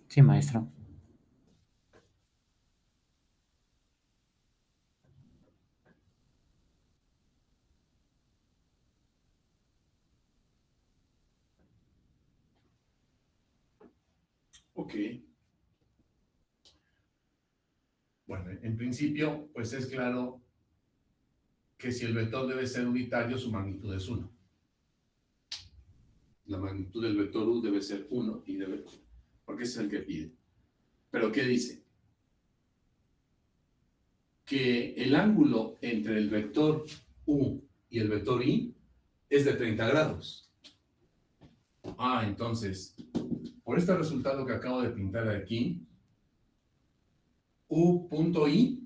Sí, maestro. Ok. Bueno, en principio, pues es claro que si el vector debe ser unitario, su magnitud es 1. La magnitud del vector U debe ser 1 y debe, porque ese es el que pide. Pero ¿qué dice? Que el ángulo entre el vector U y el vector I es de 30 grados. Entonces, por este resultado que acabo de pintar aquí, U.I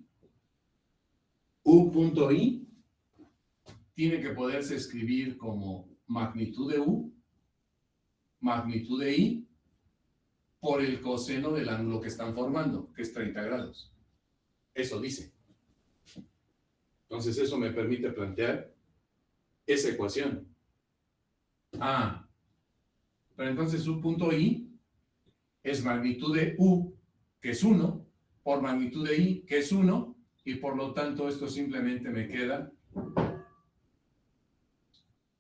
tiene que poderse escribir como magnitud de U, magnitud de I, por el coseno del ángulo que están formando, que es 30 grados. Eso dice. Entonces eso me permite plantear esa ecuación. Pero entonces U.I es magnitud de U, que es 1, por magnitud de I, que es 1, y por lo tanto esto simplemente me queda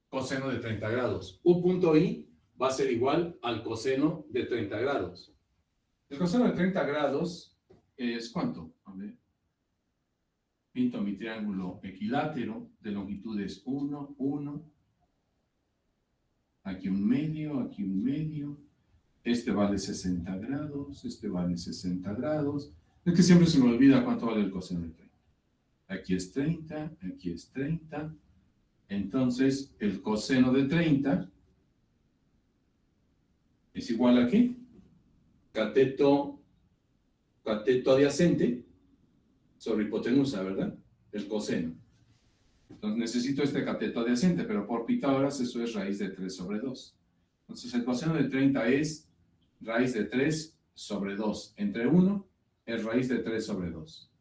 coseno de 30 grados. U.I va a ser igual al coseno de 30 grados. El coseno de 30 grados es ¿cuánto? A ver. Pinto mi triángulo equilátero de longitudes 1, 1. Aquí un medio, aquí un medio. Este vale 60 grados, este vale 60 grados. Es que siempre se me olvida cuánto vale el coseno de 30. Aquí es 30, aquí es 30. Entonces, el coseno de 30 es igual a ¿qué? Cateto adyacente sobre hipotenusa, ¿verdad? El coseno. Entonces, necesito este cateto adyacente, pero por Pitágoras eso es raíz de 3 sobre 2. Entonces, el coseno de 30 es raíz de 3 sobre 2 entre 1 es raíz de 3 sobre 2.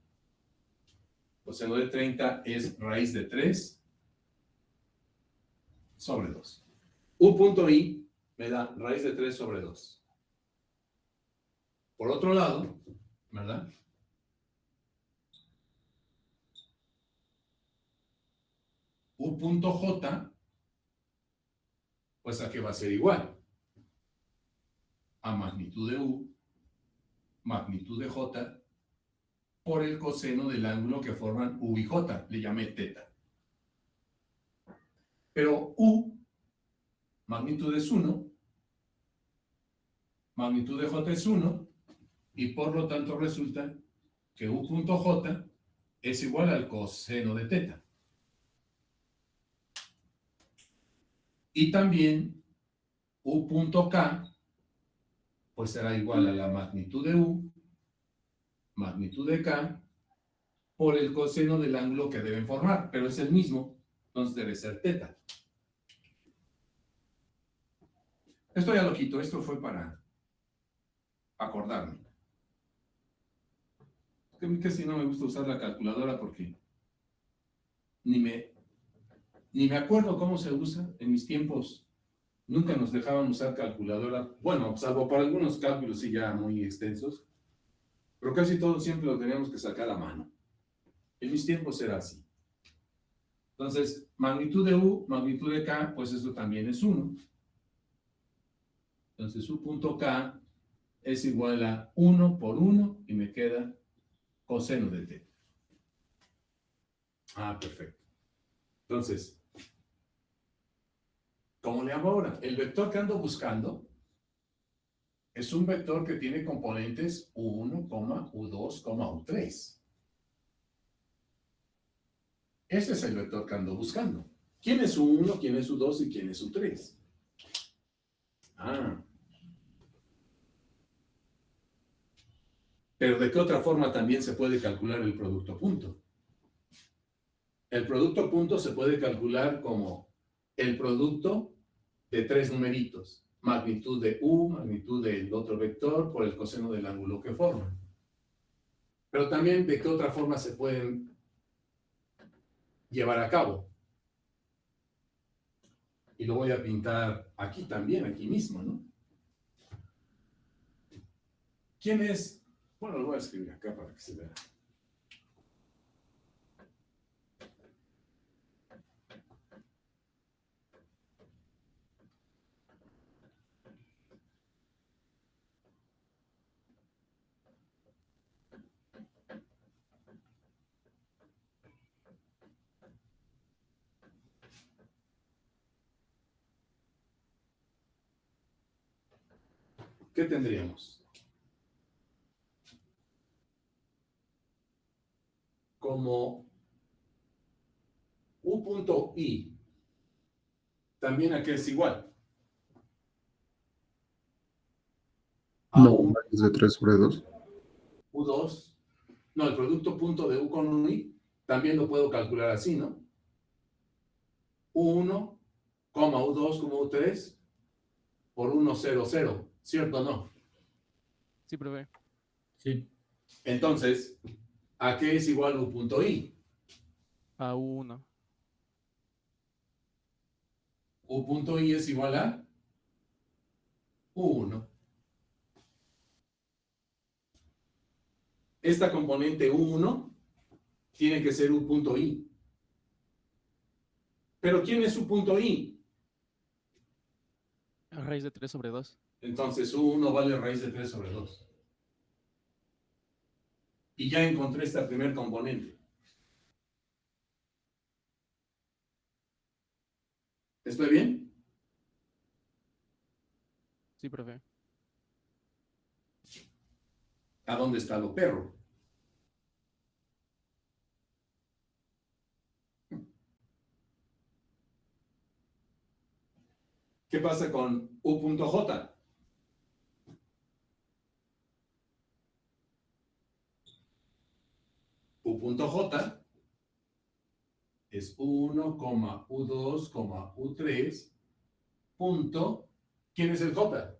Coseno de 30 es raíz de 3 sobre 2. U punto I me da raíz de 3 sobre 2. Por otro lado, ¿verdad? U punto J, pues ¿a qué va a ser igual? A magnitud de U, magnitud de J, por el coseno del ángulo que forman U y J, le llamé teta. Pero U, magnitud es 1, magnitud de J es 1, y por lo tanto resulta que U punto J es igual al coseno de teta. Y también U punto K, pues será igual a la magnitud de U, magnitud de K, por el coseno del ángulo que deben formar, pero es el mismo, entonces debe ser teta. Esto ya lo quito, esto fue para acordarme. Que a mí casi no me gusta usar la calculadora porque ni me acuerdo cómo se usa. En mis tiempos nunca nos dejaban usar calculadora, bueno, salvo para algunos cálculos sí ya muy extensos, pero casi todo siempre lo teníamos que sacar a mano. En mis tiempos era así. Entonces, magnitud de U, magnitud de K, pues esto también es 1. Entonces, U punto K es igual a 1 por 1 y me queda coseno de t. Ah, perfecto. Entonces, ¿cómo le hago ahora? El vector que ando buscando es un vector que tiene componentes U1, U2, U3. Ese es el vector que ando buscando. ¿Quién es U1, quién es U2 y quién es U3? Ah. Pero ¿de qué otra forma también se puede calcular el producto punto? El producto punto se puede calcular como el producto de 3 numeritos. Magnitud de U, magnitud del otro vector, por el coseno del ángulo que forman. Pero también, ¿de qué otra forma se pueden llevar a cabo? Y lo voy a pintar aquí también, aquí mismo, ¿no? ¿Quién es? Bueno, lo voy a escribir acá para que se vea. ¿Qué tendríamos? Como U punto I, también aquí es igual. A No, U, raíz de 3 sobre 2. U2. No, el producto punto de U con UI también lo puedo calcular así, ¿no? U1, U2, U3 por 1, 0, 0. ¿Cierto o no? Sí, profe. Sí. Entonces, ¿a qué es igual U punto I? A 1. U punto I es igual a U1. Esta componente U1 tiene que ser U punto I. ¿Pero quién es U punto I? Raíz de 3 sobre 2. Entonces U1 vale raíz de 3 sobre 2. Y ya encontré esta primer componente. ¿Estoy bien? Sí, profe. ¿A dónde está lo perro? ¿Qué pasa con U.J? U.J es U1, U2, U3, punto. ¿Quién es el J?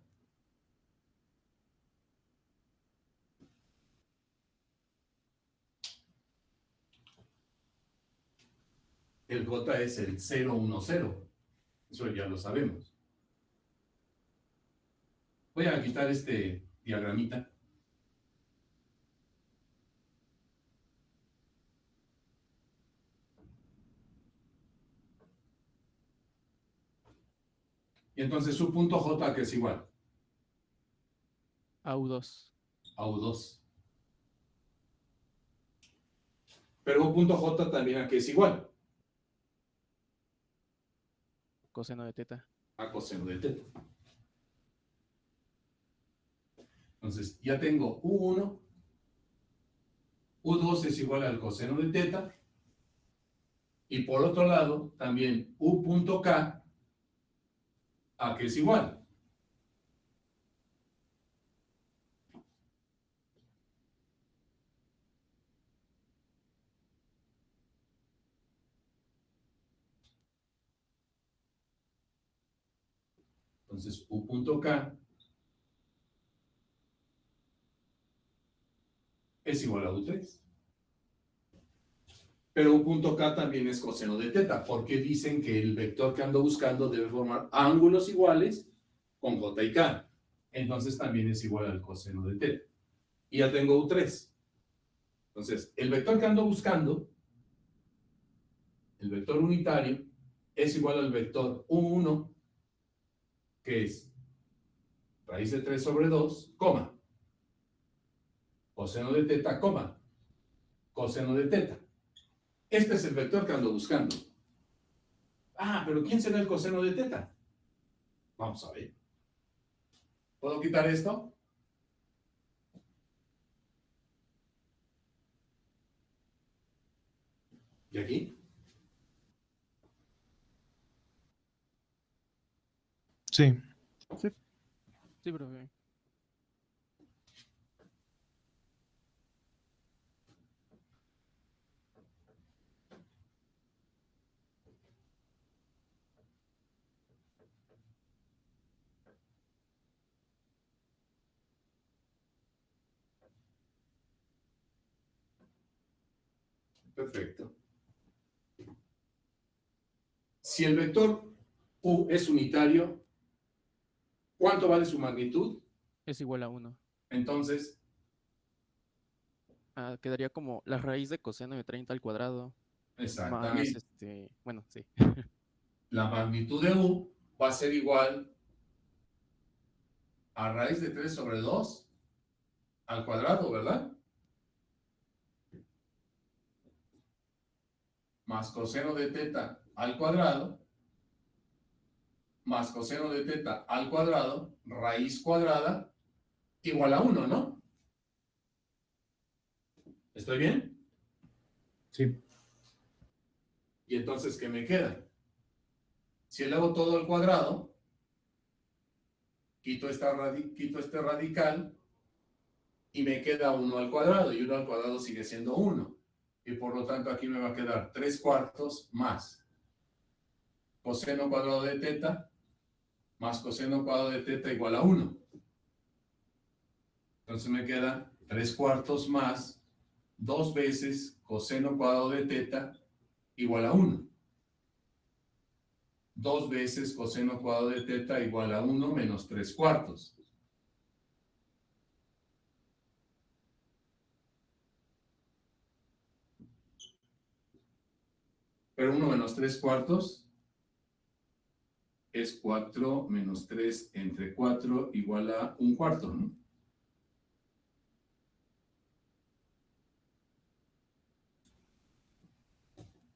el J es el 0, 1, 0. Eso ya lo sabemos. Voy a quitar este diagramita. Y entonces su punto J, que es igual A U2. a U2. Pero un punto J también a que es igual Coseno de teta. a coseno de teta. Entonces, ya tengo U1, U2 es igual al coseno de teta, y por otro lado, también U punto K, a que es igual. Entonces, U punto K es igual a U3. Pero U punto K también es coseno de teta, porque dicen que el vector que ando buscando debe formar ángulos iguales con J y K. Entonces también es igual al coseno de teta. Y ya tengo U3. Entonces, el vector que ando buscando, el vector unitario, es igual al vector U1, que es raíz de 3 sobre 2, coma, coseno de teta, coma, coseno de teta. Este es el vector que ando buscando. Ah, pero ¿quién será el coseno de teta? Vamos a ver. ¿Puedo quitar esto? ¿Y aquí? Sí. Sí, profe. Perfecto. Si el vector U es unitario, ¿cuánto vale su magnitud? Es igual a 1. Entonces, Quedaría como la raíz de coseno de 30 al cuadrado. Más, exactamente, bueno, sí. la magnitud de U va a ser igual a raíz de 3 sobre 2 al cuadrado, ¿verdad? Más coseno de teta al cuadrado, más coseno de teta al cuadrado, raíz cuadrada, igual a 1, ¿no? ¿Estoy bien? Sí. Y entonces, ¿qué me queda? Si elevo todo al cuadrado, quito este radical y me queda 1 al cuadrado, y 1 al cuadrado sigue siendo 1. Y por lo tanto aquí me va a quedar 3 cuartos más coseno cuadrado de teta más coseno cuadrado de teta igual a 1. Entonces me queda 3 cuartos más 2 veces coseno cuadrado de teta igual a 1. 2 veces coseno cuadrado de teta igual a 1 menos 3 cuartos. Pero 1 menos 3 cuartos es 4 menos 3 entre 4 igual a 1 cuarto, ¿no?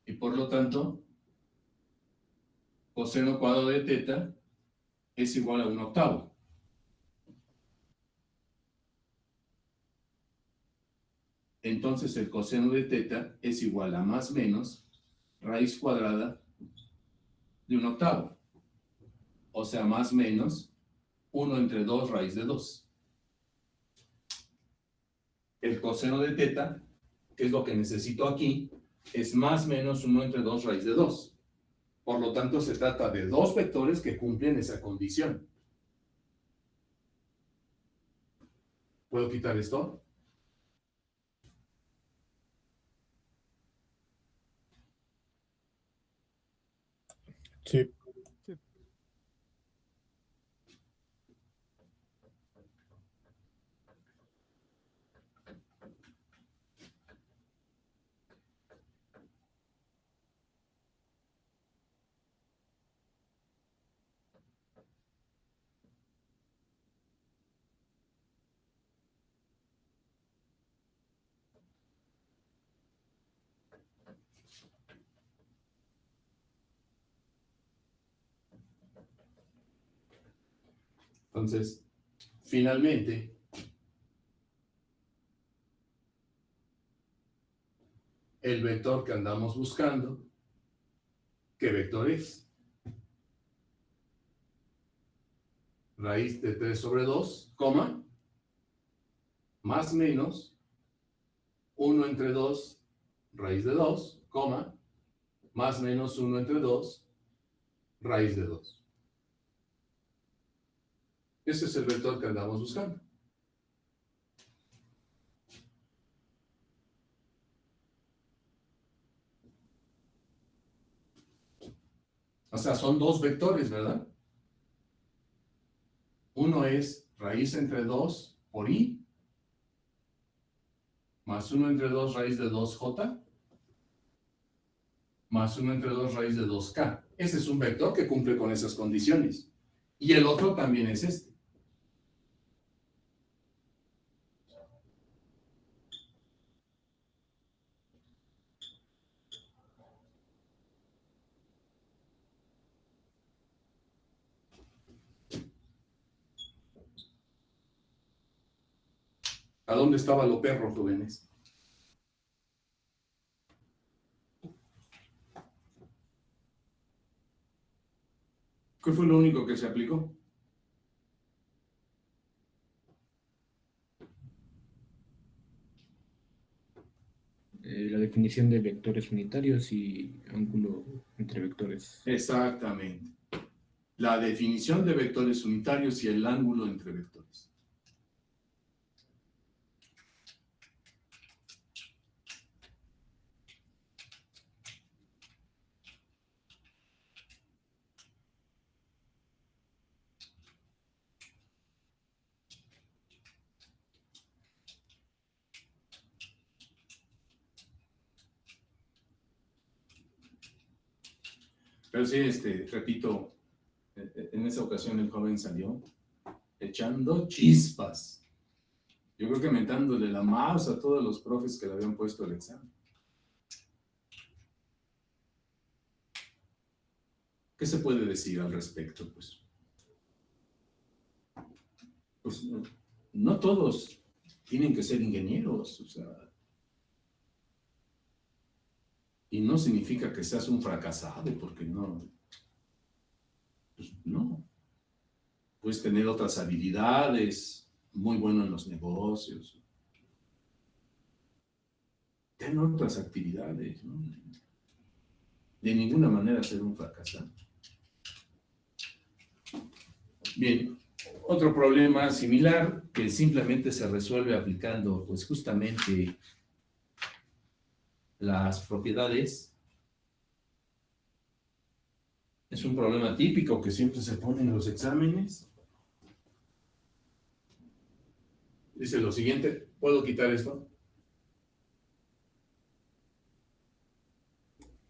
Y por lo tanto, coseno cuadrado de teta es igual a 1 octavo. Entonces el coseno de teta es igual a más menos raíz cuadrada de 1 octavo. O sea, más menos 1 entre 2 raíz de 2. El coseno de teta, que es lo que necesito aquí, es más menos 1 entre 2 raíz de 2. Por lo tanto, se trata de dos vectores que cumplen esa condición. ¿Puedo quitar esto? Sí. Entonces, finalmente, el vector que andamos buscando, ¿qué vector es? Raíz de 3 sobre 2, coma, más menos 1 entre 2, raíz de 2, coma, más menos 1 entre 2, raíz de 2. Ese es el vector que andamos buscando. O sea, son dos vectores, ¿verdad? Uno es raíz entre 2 por i, más 1 entre 2 raíz de 2j, más 1 entre 2 raíz de 2k. Ese es un vector que cumple con esas condiciones. Y el otro también es este. ¿A dónde estaba lo perro, jóvenes? ¿Qué fue lo único que se aplicó? La definición de vectores unitarios y ángulo entre vectores. Exactamente. La definición de vectores unitarios y el ángulo entre vectores. Pero sí, repito, en esa ocasión el joven salió echando chispas. Yo creo que mentándole la mouse a todos los profes que le habían puesto el examen. ¿Qué se puede decir al respecto? Pues no todos tienen que ser ingenieros, o sea, y no significa que seas un fracasado, porque no, pues no. Puedes tener otras habilidades, muy bueno en los negocios, tener otras actividades, ¿no? De ninguna manera ser un fracasado. Bien, otro problema similar que simplemente se resuelve aplicando, pues justamente las propiedades. Es un problema típico que siempre se pone en los exámenes. Dice lo siguiente, ¿puedo quitar esto?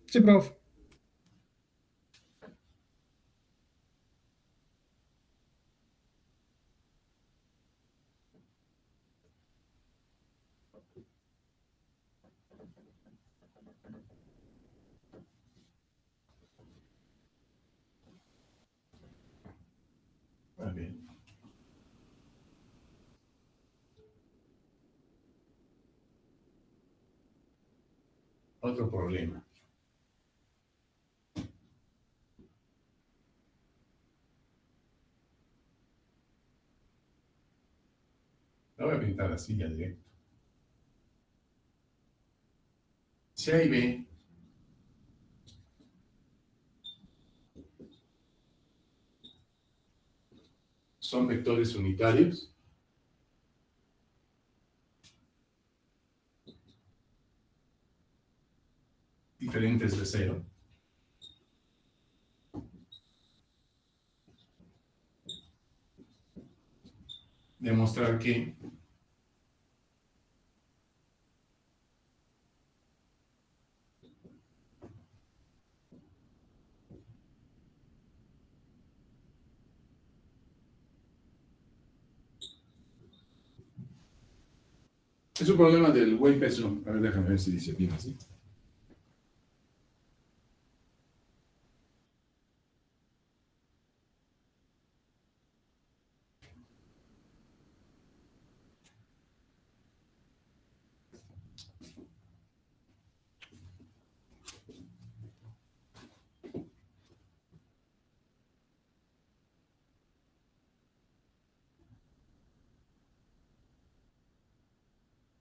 Sí, prof. Muy bien. Otro problema. Lo voy a pintar así ya directo. Si A y B son vectores unitarios, diferentes de cero, demostrar que es un problema del buen peso. A ver, déjame ver si dice bien así.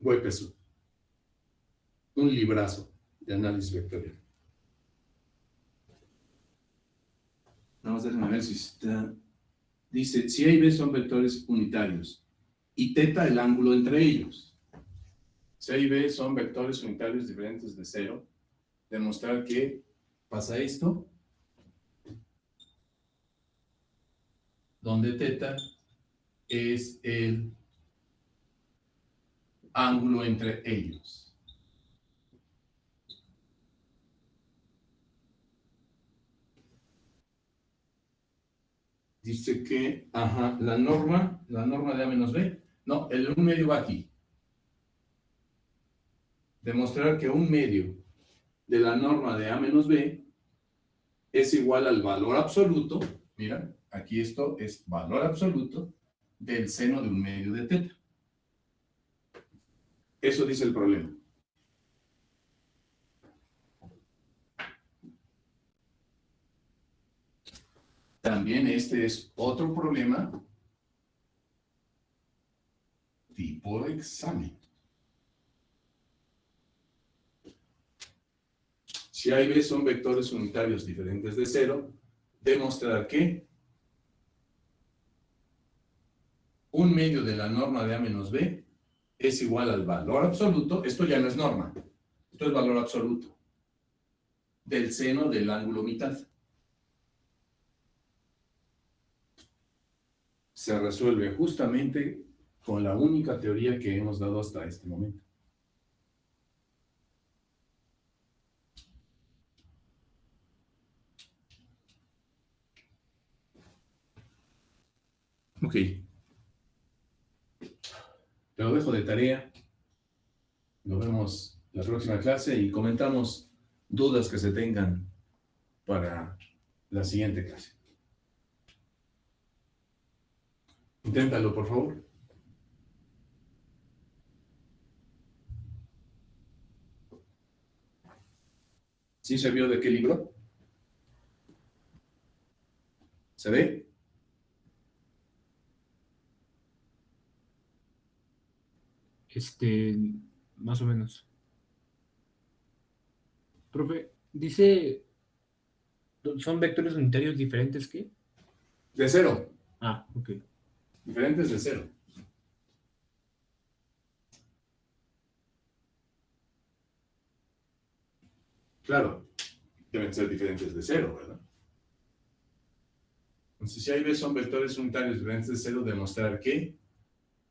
Buen peso. Un librazo de análisis vectorial. Vamos a déjame ver si está. Dice, si A y B son vectores unitarios y teta el ángulo entre ellos. Si A y B son vectores unitarios diferentes de cero, demostrar que pasa esto, donde teta es el ángulo entre ellos. Dice que, la norma de A menos B, no, el 1/2 va aquí. Demostrar que 1/2 de la norma de A menos B es igual al valor absoluto, mira, aquí esto es valor absoluto del seno de 1/2 de teta. Eso dice el problema. También este es otro problema tipo de examen. Si A y B son vectores unitarios diferentes de cero, demostrar que 1/2 de la norma de A menos B es igual al valor absoluto, esto ya no es norma, esto es valor absoluto, del seno del ángulo mitad. Se resuelve justamente con la única teoría que hemos dado hasta este momento. Ok. Te lo dejo de tarea. Nos vemos la próxima clase y comentamos dudas que se tengan para la siguiente clase. Inténtalo, por favor. ¿Sí se vio de qué libro? ¿Se ve? Más o menos. Profe, dice, ¿son vectores unitarios diferentes qué? De cero. Ah, ok. Diferentes de cero. Claro, deben ser diferentes de cero, ¿verdad? Entonces, si A y B son vectores unitarios diferentes de cero, demostrar que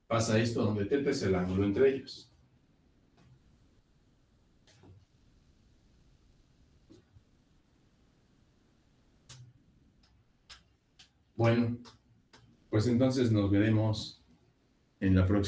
pasa esto donde teta es el ángulo entre ellos. Bueno, pues entonces nos veremos en la próxima.